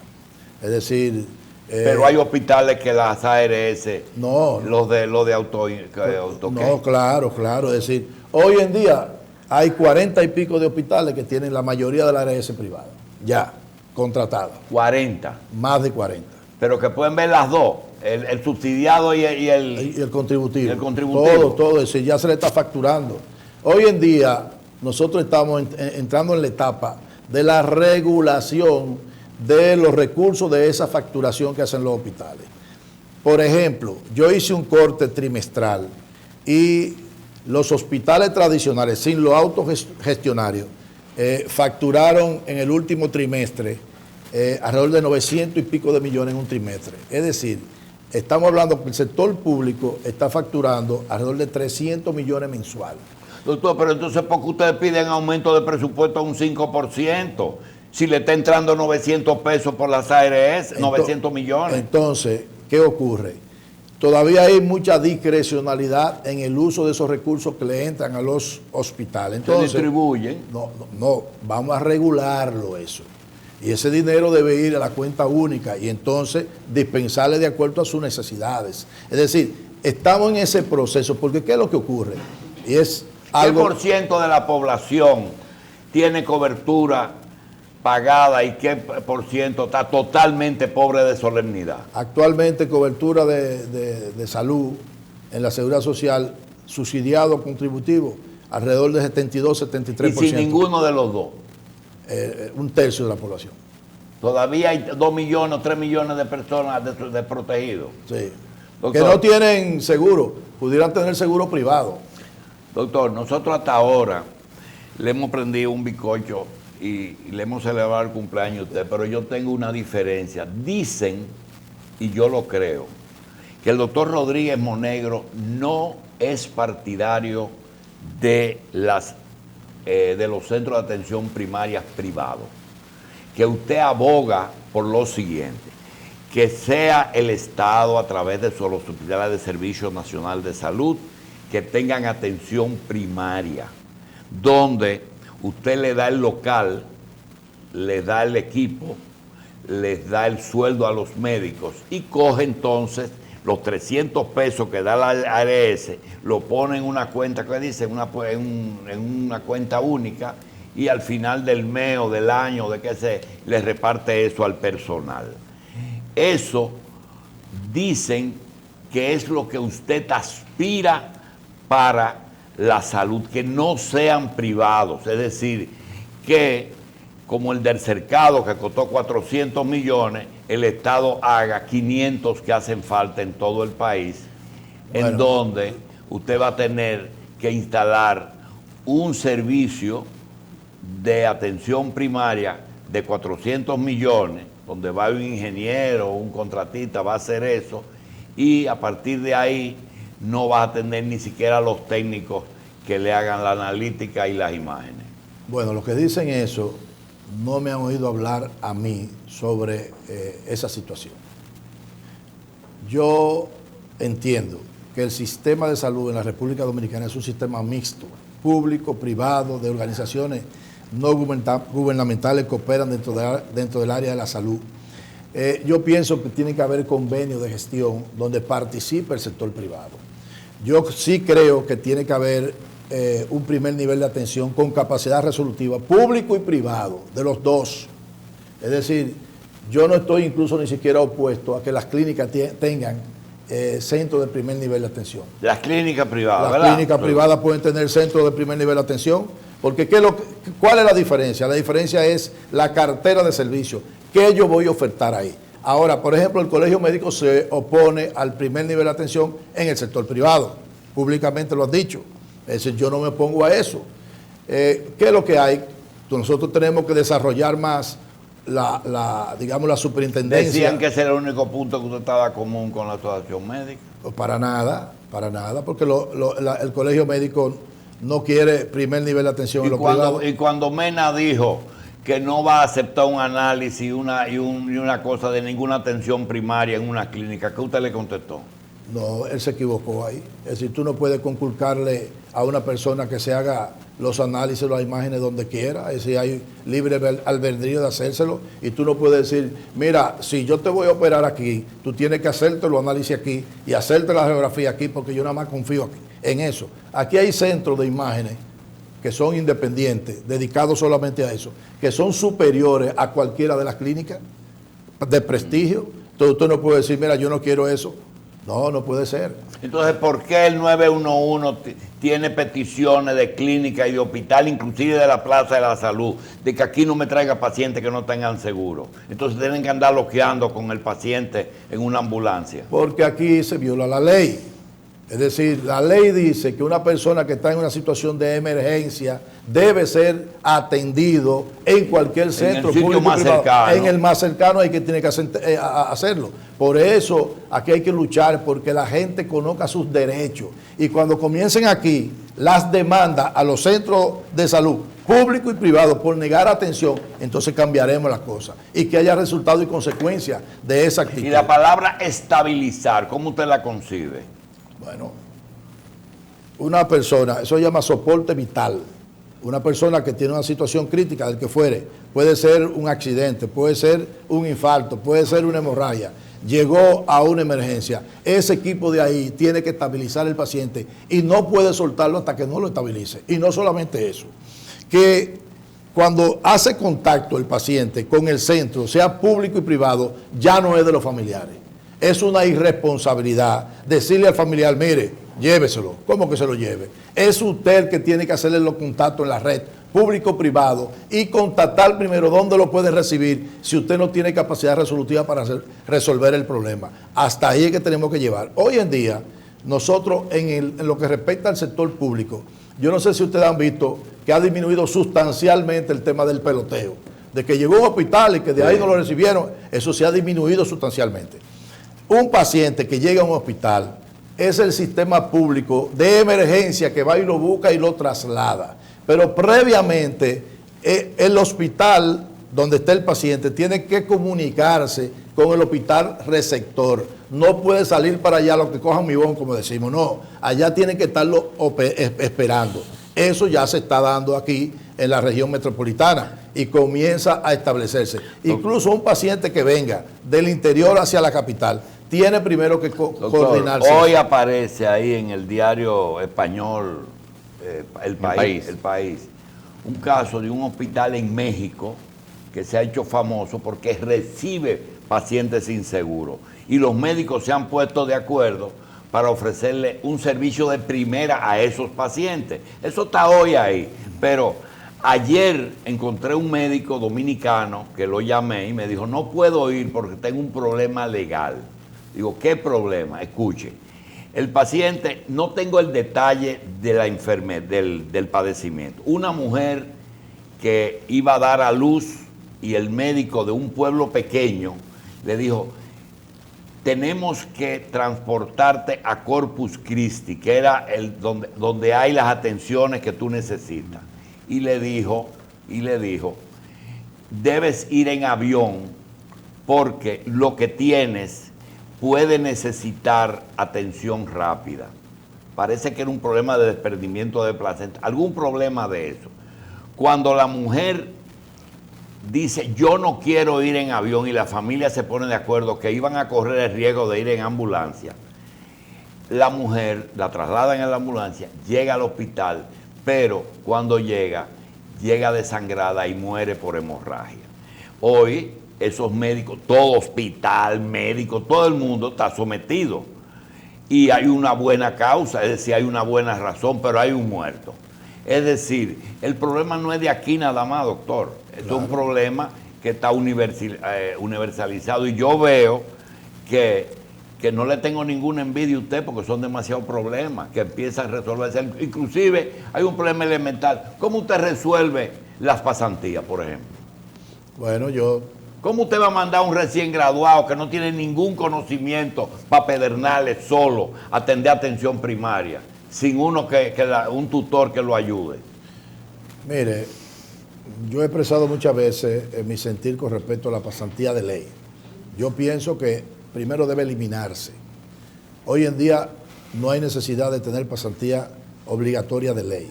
Es decir... pero hay hospitales que las ARS, no, los de auto. No, claro. Es decir, hoy en día hay 40 y pico de hospitales que tienen la mayoría de la ARS privada, ya, contratadas. 40. Más de 40. Pero que pueden ver las dos, el subsidiado y el contributivo. El contributivo. Todo eso, ya se le está facturando. Hoy en día, nosotros estamos entrando en la etapa de la regulación de los recursos de esa facturación que hacen los hospitales. Por ejemplo, yo hice un corte trimestral y los hospitales tradicionales, sin los autogestionarios, facturaron en el último trimestre alrededor de 900 y pico de millones en un trimestre. Es decir, estamos hablando que el sector público está facturando alrededor de 300 millones mensuales. Doctor, pero entonces, ¿por qué ustedes piden aumento de presupuesto a un 5%? Si le está entrando 900 pesos por las ARS, 900 millones. Entonces, ¿qué ocurre? todavía hay mucha discrecionalidad en el uso de esos recursos que le entran a los hospitales. Entonces, se distribuyen. No, vamos a regularlo eso. Y ese dinero debe ir a la cuenta única y entonces dispensarle de acuerdo a sus necesidades. Es decir, estamos en ese proceso, porque ¿qué es lo que ocurre? Y es algo... ¿Qué por ciento de la población tiene cobertura pagada y qué por ciento está totalmente pobre de solemnidad? Actualmente cobertura de salud en la Seguridad Social, subsidiado contributivo, alrededor de 72-73%. Y sin ninguno de los dos. Un tercio de la población. Todavía hay 2 millones, 3 millones de personas desprotegidos. Sí. Doctor, que no tienen seguro, pudieran tener seguro privado. Doctor, nosotros hasta ahora le hemos prendido un bizcocho y le hemos celebrado el cumpleaños a usted, pero yo tengo una diferencia. Dicen, y yo lo creo, que el doctor Rodríguez Monegro no es partidario de los centros de atención primarias privados, que usted aboga por lo siguiente, que sea el Estado a través de los hospitales de Servicio Nacional de Salud que tengan atención primaria, donde usted le da el local, le da el equipo, les da el sueldo a los médicos y coge entonces los 300 pesos que da la ARS, lo pone en una cuenta, que dice, en una cuenta única, y al final del mes o del año, le reparte eso al personal. Eso dicen que es lo que usted aspira para la salud, que no sean privados, es decir, que como el del cercado que costó 400 millones, el Estado haga 500 que hacen falta en todo el país, bueno, en donde usted va a tener que instalar un servicio de atención primaria de 400 millones, donde va un ingeniero, un contratista, va a hacer eso, y a partir de ahí no va a tener ni siquiera los técnicos que le hagan la analítica y las imágenes. Bueno, los que dicen eso no me han oído hablar a mí sobre esa situación. Yo entiendo que el sistema de salud en la República Dominicana es un sistema mixto, público, privado, de organizaciones no gubernamentales que operan dentro del área de la salud. Yo pienso que tiene que haber convenios de gestión donde participe el sector privado. Yo sí creo que tiene que haber un primer nivel de atención con capacidad resolutiva, público y privado, de los dos. Es decir, yo no estoy incluso ni siquiera opuesto a que las clínicas tengan centros de primer nivel de atención. Las clínicas privadas, Las clínicas privadas pueden tener centros de primer nivel de atención, porque ¿cuál es la diferencia? La diferencia es la cartera de servicios. ¿Qué yo voy a ofertar ahí? Ahora, por ejemplo, el Colegio Médico se opone al primer nivel de atención en el sector privado. Públicamente lo han dicho. Es decir, yo no me opongo a eso. ¿Qué es lo que hay? Nosotros tenemos que desarrollar más digamos, la superintendencia. Decían que ese era el único punto que usted estaba común con la asociación médica. Para nada, porque el Colegio Médico no quiere primer nivel de atención en los privados. Y cuando Mena dijo que no va a aceptar un análisis y una cosa de ninguna atención primaria en una clínica, ¿qué usted le contestó? No, él se equivocó ahí. Es decir, tú no puedes conculcarle a una persona que se haga los análisis, las imágenes donde quiera. Es decir, hay libre albedrío de hacérselo y tú no puedes decir, mira, si yo te voy a operar aquí, tú tienes que hacerte los análisis aquí y hacerte la radiografía aquí porque yo nada más confío aquí, en eso. Aquí hay centros de imágenes que son independientes, dedicados solamente a eso, que son superiores a cualquiera de las clínicas de prestigio. Entonces tú no puedes decir, mira, yo no quiero eso. No, no puede ser. Entonces, ¿por qué el 911 tiene peticiones de clínica y de hospital, inclusive de la Plaza de la Salud, de que aquí no me traiga pacientes que no tengan seguro? Entonces tienen que andar loqueando con el paciente en una ambulancia. Porque aquí se viola la ley. Es decir, la ley dice que una persona que está en una situación de emergencia debe ser atendido en cualquier centro público más privado. Cercano. En el más cercano hay que tiene que hacerlo. Por eso aquí hay que luchar porque la gente conozca sus derechos. Y cuando comiencen aquí las demandas a los centros de salud público y privado, por negar atención, entonces cambiaremos las cosas y que haya resultado y consecuencia de esa actitud. Y la palabra estabilizar, ¿cómo usted la concibe? Bueno, una persona, eso se llama soporte vital. Una persona que tiene una situación crítica, del que fuere, puede ser un accidente, puede ser un infarto, puede ser una hemorragia, llegó a una emergencia, ese equipo de ahí tiene que estabilizar al paciente y no puede soltarlo hasta que no lo estabilice. Y no solamente eso, que cuando hace contacto el paciente con el centro, sea público y privado, ya no es de los familiares. Es una irresponsabilidad decirle al familiar, mire, lléveselo. ¿Cómo que se lo lleve? Es usted el que tiene que hacerle los contactos en la red, público-privado, y contactar primero dónde lo puede recibir si usted no tiene capacidad resolutiva para resolver el problema. Hasta ahí es que tenemos que llevar. Hoy en día, nosotros en lo que respecta al sector público, yo no sé si ustedes han visto que ha disminuido sustancialmente el tema del peloteo. De que llegó a un hospital y que de ahí no lo recibieron, eso se ha disminuido sustancialmente. Un paciente que llega a un hospital es el sistema público de emergencia que va y lo busca y lo traslada. Pero previamente, el hospital donde está el paciente tiene que comunicarse con el hospital receptor. No puede salir para allá lo que cojan mi bon, como decimos. No, allá tienen que estarlo esperando. Eso ya se está dando aquí en la región metropolitana y comienza a establecerse. Incluso un paciente que venga del interior hacia la capital tiene primero que coordinarse. Hoy aparece ahí en el diario español El País, un caso de un hospital en México que se ha hecho famoso porque recibe pacientes sin seguro. Y los médicos se han puesto de acuerdo para ofrecerle un servicio de primera a esos pacientes. Eso está hoy ahí. Pero ayer encontré un médico dominicano que lo llamé y me dijo, no puedo ir porque tengo un problema legal. Digo, ¿qué problema? Escuche, el paciente, no tengo el detalle de la enfermedad, del padecimiento. Una mujer que iba a dar a luz y el médico de un pueblo pequeño le dijo, tenemos que transportarte a Corpus Christi, que era donde hay las atenciones que tú necesitas. Y le dijo, debes ir en avión porque lo que tienes puede necesitar atención rápida. Parece que era un problema de desprendimiento de placenta, algún problema de eso. Cuando la mujer dice, yo no quiero ir en avión y la familia se pone de acuerdo que iban a correr el riesgo de ir en ambulancia, la mujer la trasladan en la ambulancia, llega al hospital, pero cuando llega desangrada y muere por hemorragia. Hoy esos médicos, todo hospital, médico, todo el mundo está sometido. Y hay una buena causa, es decir, hay una buena razón, pero hay un muerto. Es decir, el problema no es de aquí nada más, doctor. Claro. Es un problema que está universalizado. Y yo veo que no le tengo ninguna envidia a usted porque son demasiados problemas que empiezan a resolverse. Inclusive hay un problema elemental. ¿Cómo usted resuelve las pasantías, por ejemplo? Bueno, ¿cómo usted va a mandar a un recién graduado que no tiene ningún conocimiento para Pedernales solo a atender atención primaria, sin un tutor que lo ayude? Mire, yo he expresado muchas veces mi sentir con respecto a la pasantía de ley. Yo pienso que primero debe eliminarse. Hoy en día no hay necesidad de tener pasantía obligatoria de ley.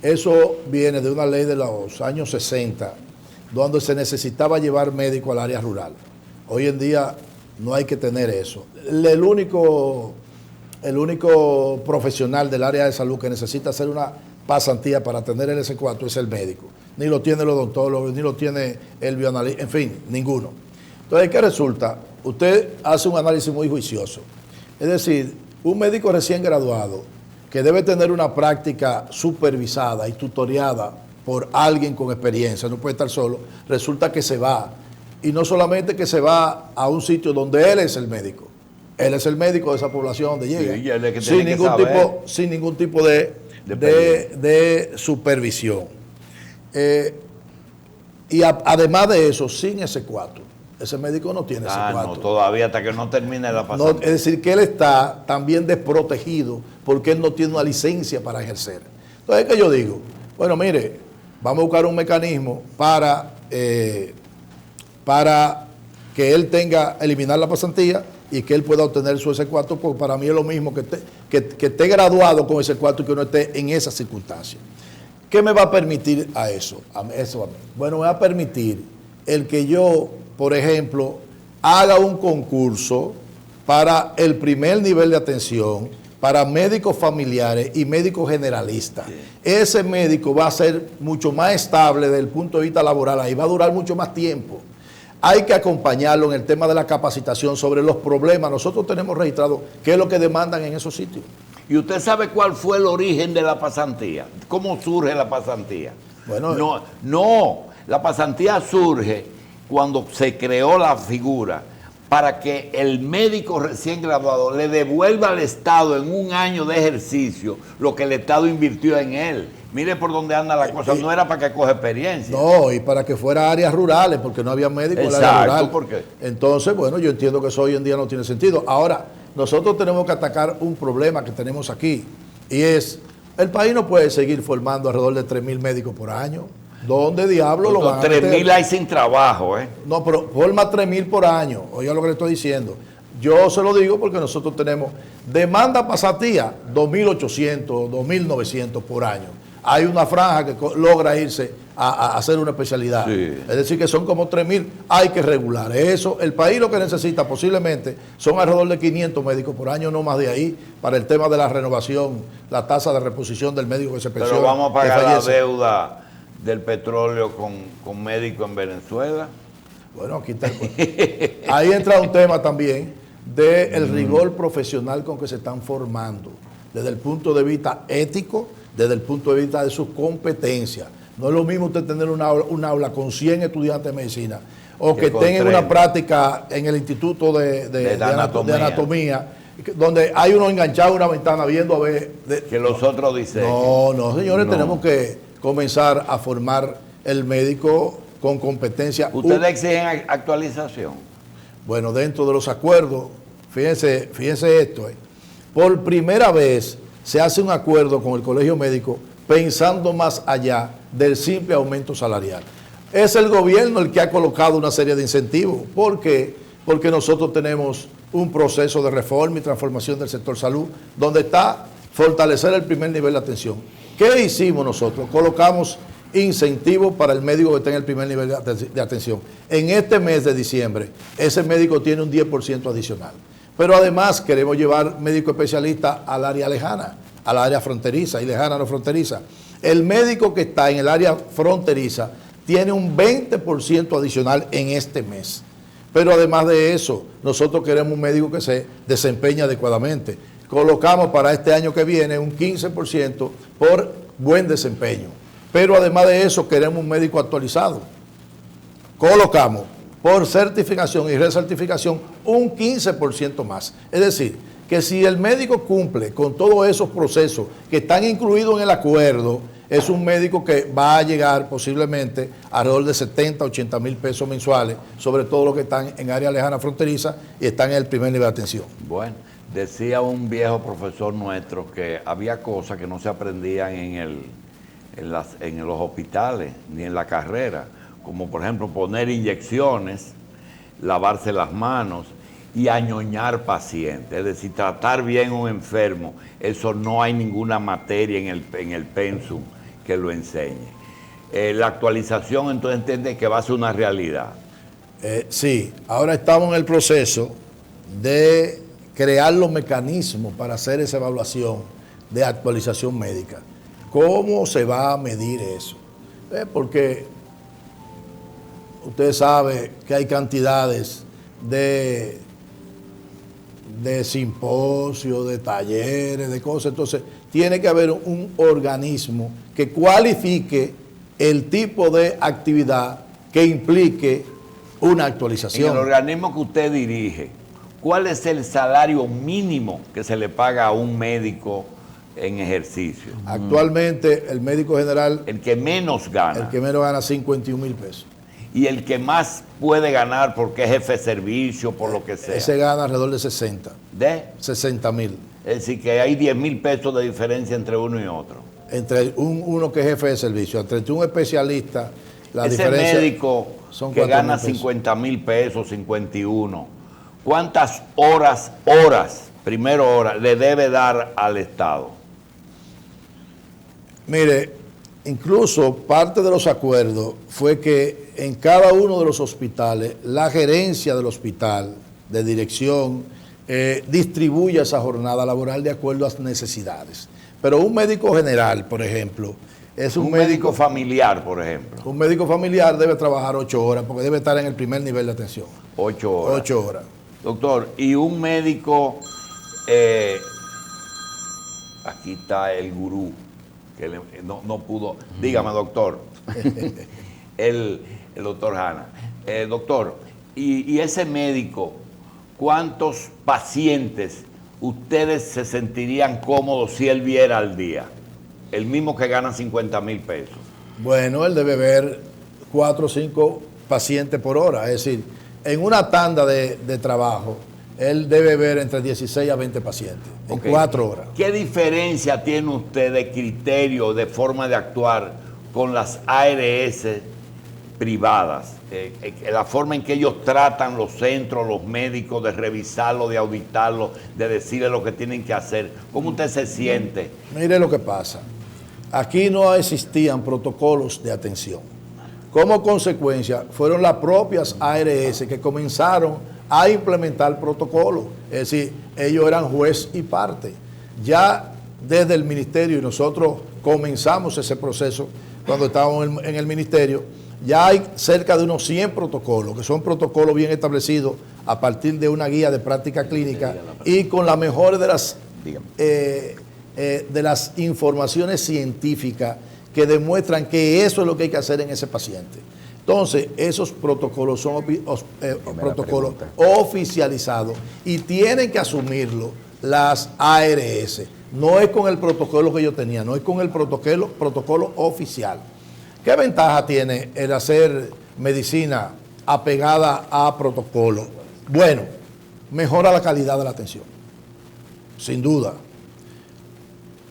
Eso viene de una ley de los años 60, donde se necesitaba llevar médico al área rural. Hoy en día no hay que tener eso. El único profesional del área de salud que necesita hacer una pasantía para tener el S4 es el médico. Ni lo tiene el odontólogo, ni lo tiene el bioanalista, en fin, ninguno. Entonces, ¿qué resulta? Usted hace un análisis muy juicioso. Es decir, un médico recién graduado que debe tener una práctica supervisada y tutoriada por alguien con experiencia, no puede estar solo, resulta que se va. Y no solamente que se va a un sitio donde él es el médico. Él es el médico de esa población donde llega. Sí, es que sin ningún tipo de supervisión. Y además de eso, sin ese S4. Ese médico no tiene S4. No, todavía hasta que no termine la pasantía. No, es decir, que él está también desprotegido porque él no tiene una licencia para ejercer. Entonces, ¿qué yo digo? Bueno, mire, vamos a buscar un mecanismo para que él eliminar la pasantía y que él pueda obtener su S4, porque para mí es lo mismo que esté graduado con S4 y que uno esté en esas circunstancias. ¿Qué me va a permitir a eso? Bueno, me va a permitir el que yo, por ejemplo, haga un concurso para el primer nivel de atención, para médicos familiares y médicos generalistas. Sí. Ese médico va a ser mucho más estable desde el punto de vista laboral, ahí va a durar mucho más tiempo. Hay que acompañarlo en el tema de la capacitación sobre los problemas. Nosotros tenemos registrado qué es lo que demandan en esos sitios. ¿Y usted sabe cuál fue el origen de la pasantía? ¿Cómo surge la pasantía? Bueno, la pasantía surge cuando se creó la figura para que el médico recién graduado le devuelva al Estado en un año de ejercicio lo que el Estado invirtió en él. Mire por dónde anda la cosa, no era para que coja experiencia. No, y para que fuera áreas rurales, porque no había médicos en la área rural. ¿Por qué? Entonces, bueno, yo entiendo que eso hoy en día no tiene sentido. Ahora, nosotros tenemos que atacar un problema que tenemos aquí, y es, el país no puede seguir formando alrededor de 3.000 médicos por año. ¿Dónde diablos lo van a meter? 3.000 hay sin trabajo, ¿eh? No, pero forma 3.000 por año. Oiga lo que le estoy diciendo. Yo se lo digo porque nosotros tenemos demanda pasantía 2.800, 2.900 por año. Hay una franja que logra irse a hacer una especialidad. Sí. Es decir, que son como 3.000. Hay que regular eso. El país lo que necesita posiblemente son alrededor de 500 médicos por año, no más de ahí, para el tema de la renovación, la tasa de reposición del médico que se pensiona. Pero vamos a pagar la deuda del petróleo con médicos en Venezuela. Bueno, aquí está. Ahí entra un tema también del rigor profesional con que se están formando, desde el punto de vista ético, desde el punto de vista de sus competencias. No es lo mismo usted tener una aula con 100 estudiantes de medicina o que tengan una práctica en el Instituto de Anatomía, donde hay uno enganchado a una ventana viendo a ver... que los otros dicen. No, señores, tenemos que comenzar a formar el médico con competencia. ¿Ustedes exigen actualización? Bueno, dentro de los acuerdos, fíjense esto, por primera vez se hace un acuerdo con el Colegio Médico pensando más allá del simple aumento salarial. Es el gobierno el que ha colocado una serie de incentivos. ¿Por qué? Porque nosotros tenemos un proceso de reforma y transformación del sector salud, donde está fortalecer el primer nivel de atención. ¿Qué hicimos nosotros? Colocamos incentivos para el médico que está en el primer nivel de atención. En este mes de diciembre, ese médico tiene un 10% adicional. Pero además queremos llevar médico especialista al área lejana, al área fronteriza, y lejana no fronteriza. El médico que está en el área fronteriza tiene un 20% adicional en este mes. Pero además de eso, nosotros queremos un médico que se desempeñe adecuadamente. Colocamos para este año que viene un 15% por buen desempeño. Pero además de eso, queremos un médico actualizado. Colocamos por certificación y recertificación un 15% más. Es decir, que si el médico cumple con todos esos procesos que están incluidos en el acuerdo, es un médico que va a llegar posiblemente a alrededor de 70, 80 mil pesos mensuales, sobre todo los que están en área lejana fronteriza y están en el primer nivel de atención. Bueno, decía un viejo profesor nuestro que había cosas que no se aprendían en los hospitales ni en la carrera, como por ejemplo poner inyecciones, lavarse las manos y añoñar pacientes, es decir, tratar bien a un enfermo. Eso no hay ninguna materia en el pensum que lo enseñe. La actualización entonces entiende que va a ser una realidad. Sí, ahora estamos en el proceso de crear los mecanismos para hacer esa evaluación de actualización médica. ¿Cómo se va a medir eso? Porque usted sabe que hay cantidades de simposios, de talleres, de cosas. Entonces, tiene que haber un organismo que cualifique el tipo de actividad que implique una actualización. En el organismo que usted dirige, ¿cuál es el salario mínimo que se le paga a un médico en ejercicio? Actualmente, el médico general... El que menos gana. El que menos gana 51 mil pesos. Y el que más puede ganar porque es jefe de servicio, por lo que sea. Ese gana alrededor de 60. ¿De? 60 mil. Es decir, que hay 10 mil pesos de diferencia entre uno y otro. entre uno que es jefe de servicio, entre un especialista, la Ese diferencia médico son que 4.000 gana pesos. 50,000 pesos, 51, ¿cuántas primero horas, le debe dar al Estado? Mire, incluso parte de los acuerdos fue que en cada uno de los hospitales, la gerencia del hospital, de dirección, distribuya esa jornada laboral de acuerdo a las necesidades. Pero un médico general, por ejemplo, es Un médico familiar, por ejemplo, un médico familiar debe trabajar 8 horas porque debe estar en el primer nivel de atención. 8 horas. 8 horas. Doctor, y un médico, aquí está el gurú, que no pudo, dígame doctor, el doctor Hanna. Doctor, y ese médico, ¿cuántos pacientes ustedes se sentirían cómodos si él viera al día? El mismo que gana 50,000 pesos. Bueno, él debe ver 4 o 5 pacientes por hora. Es decir, en una tanda de trabajo, él debe ver entre 16 a 20 pacientes en 4 horas. ¿Qué diferencia tiene usted de criterio, de forma de actuar con las ARS privadas? La forma en que ellos tratan los centros, los médicos, de revisarlo, de auditarlo, de decirle lo que tienen que hacer. ¿Cómo usted se siente? Mire lo que pasa. Aquí no existían protocolos de atención. Como consecuencia, fueron las propias ARS que comenzaron a implementar protocolos. Es decir, ellos eran juez y parte. Ya desde el ministerio, y nosotros comenzamos ese proceso cuando estábamos en el ministerio, ya hay cerca de unos 100 protocolos, que son protocolos bien establecidos a partir de una guía de práctica clínica y con la mejor de las informaciones científicas que demuestran que eso es lo que hay que hacer en ese paciente. Entonces, esos protocolos son protocolos oficializados y tienen que asumirlo las ARS. No es con el protocolo que yo tenía, no es con el protocolo oficial. ¿Qué ventaja tiene el hacer medicina apegada a protocolo? Bueno, mejora la calidad de la atención, sin duda.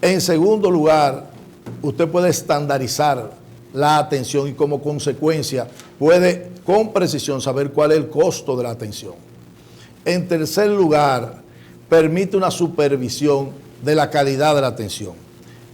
En segundo lugar, usted puede estandarizar la atención y como consecuencia puede con precisión saber cuál es el costo de la atención. En tercer lugar, permite una supervisión de la calidad de la atención.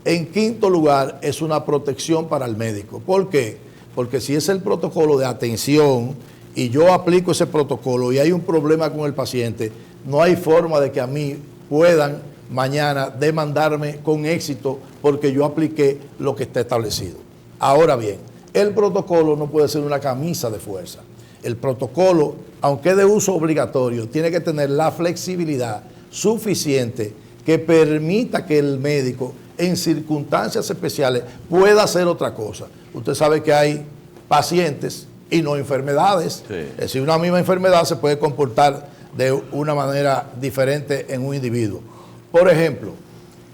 En quinto lugar, es una protección para el médico. ¿Por qué? Porque si es el protocolo de atención y yo aplico ese protocolo y hay un problema con el paciente, no hay forma de que a mí puedan mañana demandarme con éxito porque yo apliqué lo que está establecido. Ahora bien, el protocolo no puede ser una camisa de fuerza. El protocolo, aunque es de uso obligatorio, tiene que tener la flexibilidad suficiente que permita que el médico en circunstancias especiales pueda hacer otra cosa. Usted sabe que hay pacientes y no enfermedades. Sí. Es decir, una misma enfermedad se puede comportar de una manera diferente en un individuo. Por ejemplo,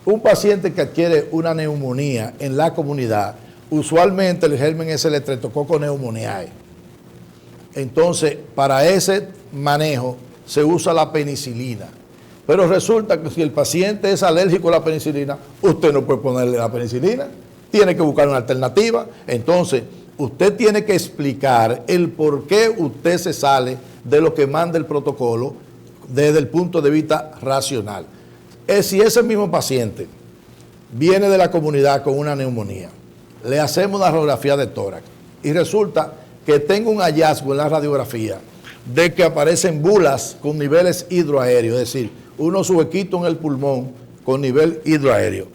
un paciente que adquiere una neumonía en la comunidad, usualmente el germen es el Streptococcus pneumoniae. Entonces, para ese manejo se usa la penicilina. Pero resulta que si el paciente es alérgico a la penicilina, usted no puede ponerle la penicilina, tiene que buscar una alternativa. Entonces, usted tiene que explicar el por qué usted se sale de lo que manda el protocolo desde el punto de vista racional. Si ese mismo paciente viene de la comunidad con una neumonía, le hacemos una radiografía de tórax y resulta que tengo un hallazgo en la radiografía de que aparecen bulas con niveles hidroaéreos, es decir, unos huequitos en el pulmón con nivel hidroaéreo.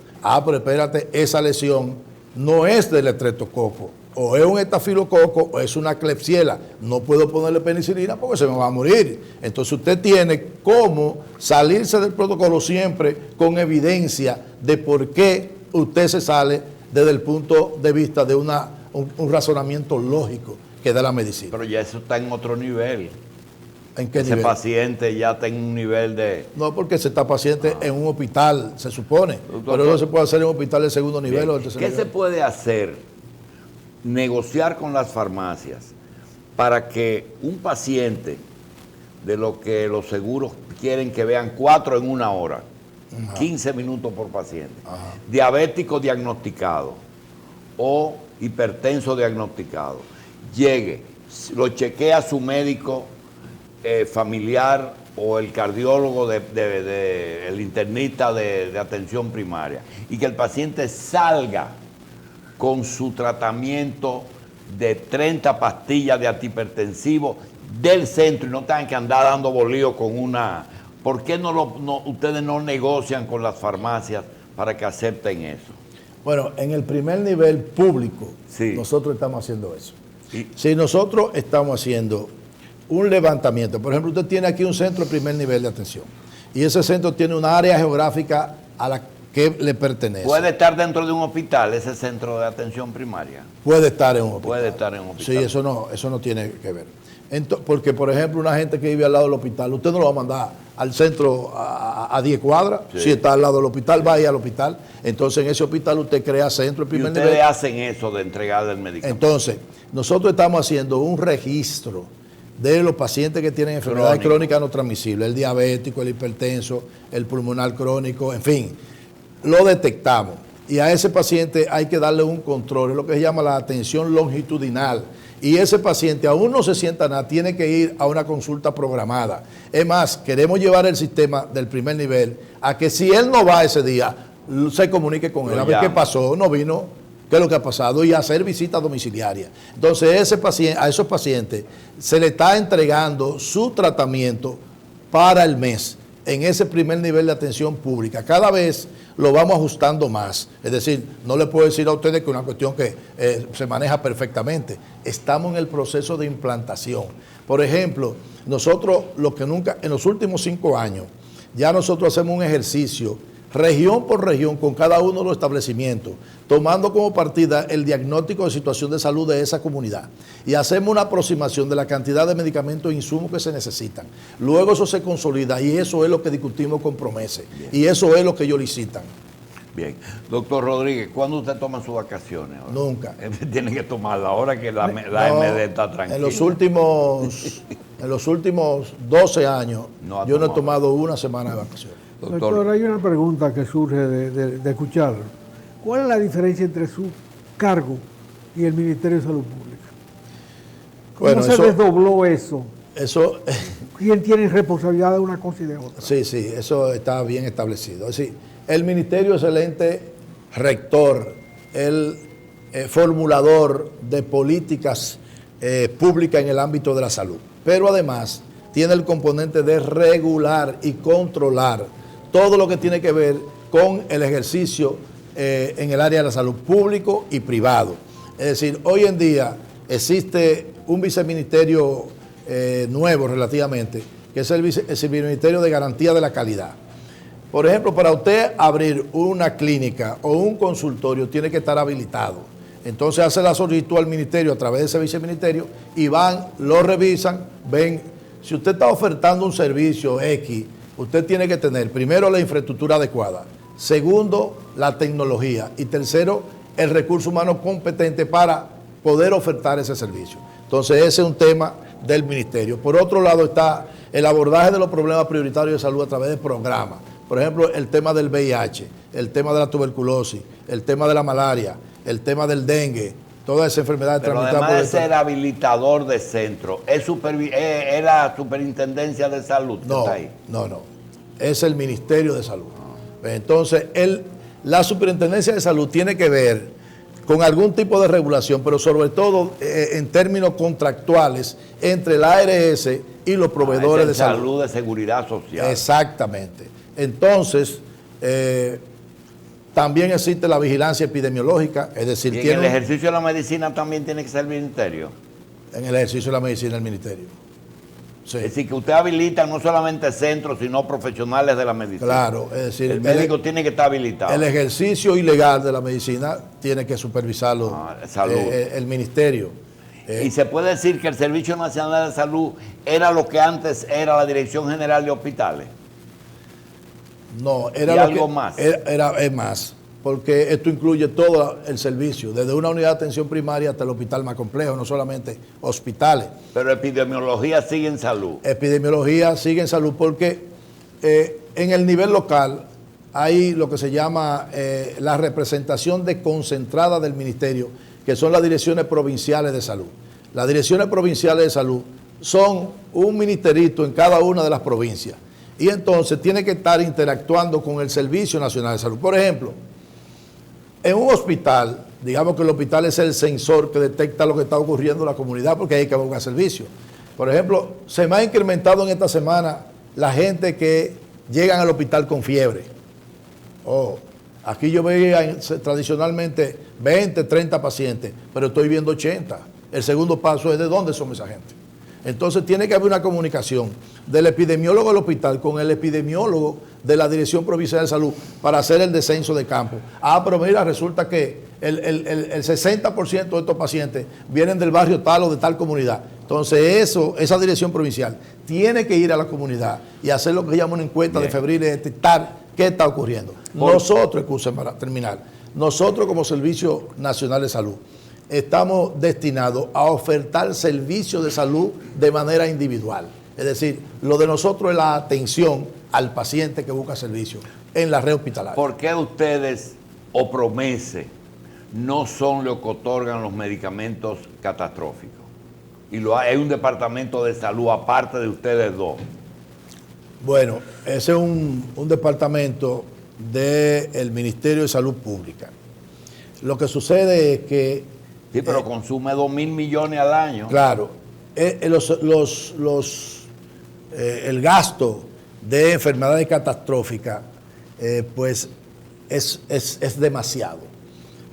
Pero espérate, esa lesión no es del estreptococo, o es un estafilococo o es una Klebsiella. No puedo ponerle penicilina porque se me va a morir. Entonces usted tiene cómo salirse del protocolo siempre con evidencia de por qué usted se sale desde el punto de vista de un razonamiento lógico que da la medicina. Pero ya eso está en otro nivel. ¿En qué Ese nivel? paciente ya está en un nivel de... No, porque se está paciente en un hospital, se supone. Pero eso se puede hacer en un hospital de segundo nivel o de tercer ¿Qué nivel. se puede hacer? Negociar con las farmacias para que un paciente de lo que los seguros quieren que vean 4 en una hora, 15 minutos por paciente. Diabético diagnosticado o hipertenso diagnosticado, llegue, lo chequea su médico familiar o el cardiólogo, el internista de atención primaria, y que el paciente salga con su tratamiento de 30 pastillas de antihipertensivo del centro y no tengan que andar dando bolío con una... ¿Por qué ustedes no negocian con las farmacias para que acepten eso? Bueno, en el primer nivel público, sí, nosotros estamos haciendo eso. Si nosotros estamos haciendo un levantamiento, por ejemplo, usted tiene aquí un centro de primer nivel de atención y ese centro tiene una área geográfica a la que le pertenece. ¿Puede estar dentro de un hospital ese centro de atención primaria? Puede estar en un hospital. Puede estar en un hospital. Sí, eso no tiene que ver. Porque, por ejemplo, una gente que vive al lado del hospital, usted no lo va a mandar al centro a 10 cuadras. Sí. Si está al lado del hospital, va a ir al hospital. Entonces, en ese hospital usted crea centro de primer nivel. ¿Y ustedes hacen eso de entregar el medicamento? Entonces, nosotros estamos haciendo un registro de los pacientes que tienen enfermedades crónicas no transmisibles, el diabético, el hipertenso, el pulmonar crónico, en fin, lo detectamos. Y a ese paciente hay que darle un control, es lo que se llama la atención longitudinal. Y ese paciente aún no se sienta nada, tiene que ir a una consulta programada. Es más, queremos llevar el sistema del primer nivel a que si él no va ese día, se comunique con él, a ver qué pasó, no vino, qué es lo que ha pasado, y hacer visitas domiciliarias. Entonces a esos pacientes se le está entregando su tratamiento para el mes en ese primer nivel de atención pública. Cada vez lo vamos ajustando más. Es decir, no le puedo decir a ustedes que es una cuestión que se maneja perfectamente. Estamos en el proceso de implantación. Por ejemplo, nosotros, en los últimos 5 años, ya nosotros hacemos un ejercicio región por región con cada uno de los establecimientos, tomando como partida el diagnóstico de situación de salud de esa comunidad. Y hacemos una aproximación de la cantidad de medicamentos e insumos que se necesitan. Luego eso se consolida y eso es lo que discutimos con Promese. Bien. Y eso es lo que ellos licitan. Bien. Doctor Rodríguez, ¿cuándo usted toma sus vacaciones? Ahora? Nunca. Tiene que tomarla ahora que la MD está tranquila. En los últimos 12 años, yo no he tomado una semana de vacaciones. Doctor, hay una pregunta que surge de escuchar. ¿Cuál es la diferencia entre su cargo y el Ministerio de Salud Pública? ¿Cómo se desdobló eso? ¿Quién tiene responsabilidad de una cosa y de otra? Sí, eso está bien establecido. Es decir, el Ministerio es el ente rector, el formulador de políticas públicas en el ámbito de la salud. Pero además tiene el componente de regular y controlar todo lo que tiene que ver con el ejercicio en el área de la salud público y privado. Es decir, hoy en día existe un viceministerio nuevo relativamente, que es el viceministerio de garantía de la calidad. Por ejemplo, para usted abrir una clínica o un consultorio tiene que estar habilitado. Entonces hace la solicitud al ministerio a través de ese viceministerio y van, lo revisan, ven, si usted está ofertando un servicio X, usted tiene que tener, primero, la infraestructura adecuada, segundo, la tecnología y tercero, el recurso humano competente para poder ofertar ese servicio. Entonces, ese es un tema del ministerio. Por otro lado está el abordaje de los problemas prioritarios de salud a través de programas. Por ejemplo, el tema del VIH, el tema de la tuberculosis, el tema de la malaria, el tema del dengue, toda esa enfermedad transmitida por... Pero además de ser habilitador de centro, ¿es la superintendencia de salud que está ahí? No. Es el Ministerio de Salud. Entonces, la superintendencia de salud tiene que ver con algún tipo de regulación, pero sobre todo en términos contractuales entre la ARS y los proveedores de salud. Salud de seguridad social. Exactamente. Entonces, también existe la vigilancia epidemiológica, es decir... ¿Y en el ejercicio de la medicina también tiene que ser el ministerio? En el ejercicio de la medicina, el ministerio. Sí. Es decir, que usted habilita no solamente centros, sino profesionales de la medicina. Claro, es decir... El médico tiene que estar habilitado. El ejercicio ilegal de la medicina tiene que supervisarlo el ministerio. Y se puede decir que el Servicio Nacional de Salud era lo que antes era la Dirección General de Hospitales. No, era algo más. Es más, porque esto incluye todo el servicio, desde una unidad de atención primaria hasta el hospital más complejo, no solamente hospitales. Pero epidemiología sigue en salud. Epidemiología sigue en salud porque en el nivel local hay lo que se llama la representación desconcentrada del ministerio, que son las direcciones provinciales de salud. Las direcciones provinciales de salud son un ministerito en cada una de las provincias y entonces tiene que estar interactuando con el Servicio Nacional de Salud. Por ejemplo, en un hospital, digamos que el hospital es el sensor que detecta lo que está ocurriendo en la comunidad porque hay que buscar servicio. Por ejemplo, se me ha incrementado en esta semana la gente que llegan al hospital con fiebre. Aquí yo veía tradicionalmente 20, 30 pacientes, pero estoy viendo 80. El segundo paso es de dónde son esa gente. Entonces tiene que haber una comunicación del epidemiólogo del hospital con el epidemiólogo de la Dirección Provincial de Salud para hacer el descenso de campo. Pero mira, resulta que el 60% de estos pacientes vienen del barrio tal o de tal comunidad. Entonces esa dirección provincial tiene que ir a la comunidad y hacer lo que llaman una encuesta de febril y detectar qué está ocurriendo. Nosotros, excusen para terminar, nosotros como Servicio Nacional de Salud estamos destinados a ofertar servicios de salud de manera individual. Es decir, lo de nosotros es la atención al paciente que busca servicio en la red hospitalaria. ¿Por qué ustedes o Promese no son los que otorgan los medicamentos catastróficos? Y hay un departamento de salud aparte de ustedes dos. Bueno, ese es un departamento del Ministerio de Salud Pública. Lo que sucede es que... Sí, pero consume 2.000 millones al año. Claro. El gasto de enfermedades catastróficas, pues, es demasiado.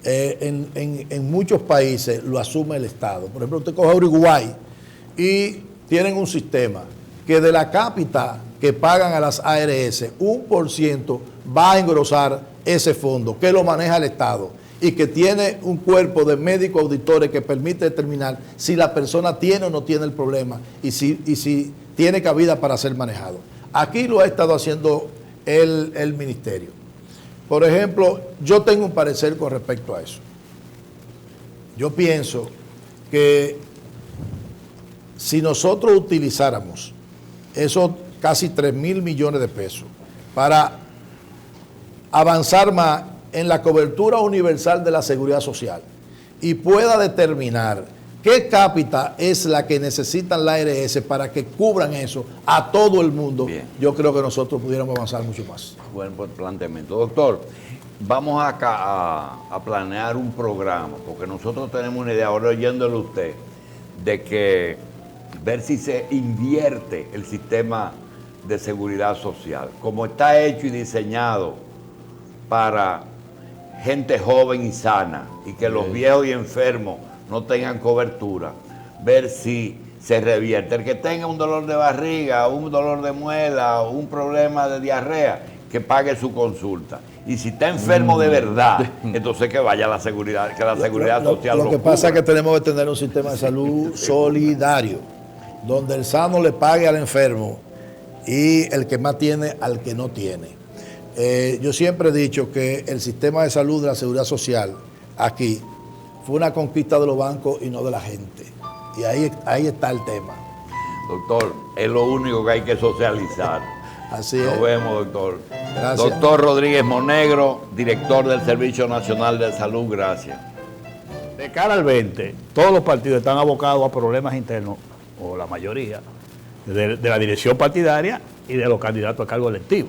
En muchos países lo asume el Estado. Por ejemplo, usted coge a Uruguay y tienen un sistema que de la cápita que pagan a las ARS, 1% va a engrosar ese fondo, que lo maneja el Estado y que tiene un cuerpo de médicos auditores que permite determinar si la persona tiene o no tiene el problema y si tiene cabida para ser manejado. Aquí lo ha estado haciendo el ministerio. Por ejemplo, yo tengo un parecer con respecto a eso. Yo pienso que si nosotros utilizáramos esos casi 3.000 millones de pesos para avanzar más en la cobertura universal de la seguridad social y pueda determinar qué cápita es la que necesitan la ARS para que cubran eso a todo el mundo, bien, yo creo que nosotros pudiéramos avanzar mucho más. Buen planteamiento. Doctor, vamos a planear un programa, porque nosotros tenemos una idea, ahora oyéndole a usted, de que ver si se invierte el sistema de seguridad social, como está hecho y diseñado para gente joven y sana, y que los viejos y enfermos no tengan cobertura, ver si se revierte. El que tenga un dolor de barriga, un dolor de muela, un problema de diarrea, que pague su consulta. Y si está enfermo de verdad, entonces que vaya a la seguridad, que la seguridad social lo que pasa es que tenemos que tener un sistema de salud solidario, donde el sano le pague al enfermo y el que más tiene al que no tiene. Yo siempre he dicho que el sistema de salud de la seguridad social aquí fue una conquista de los bancos y no de la gente. Y ahí está el tema. Doctor, es lo único que hay que socializar. Así es. Nos vemos, doctor. Gracias. Doctor Rodríguez Monegro, director del Servicio Nacional de Salud, gracias. De cara al 20, todos los partidos están abocados a problemas internos, o la mayoría, de la dirección partidaria y de los candidatos a cargo electivo.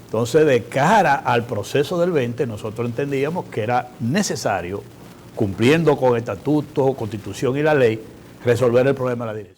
Entonces, de cara al proceso del 20, nosotros entendíamos que era necesario, cumpliendo con el estatuto, constitución y la ley, resolver el problema de la dirección.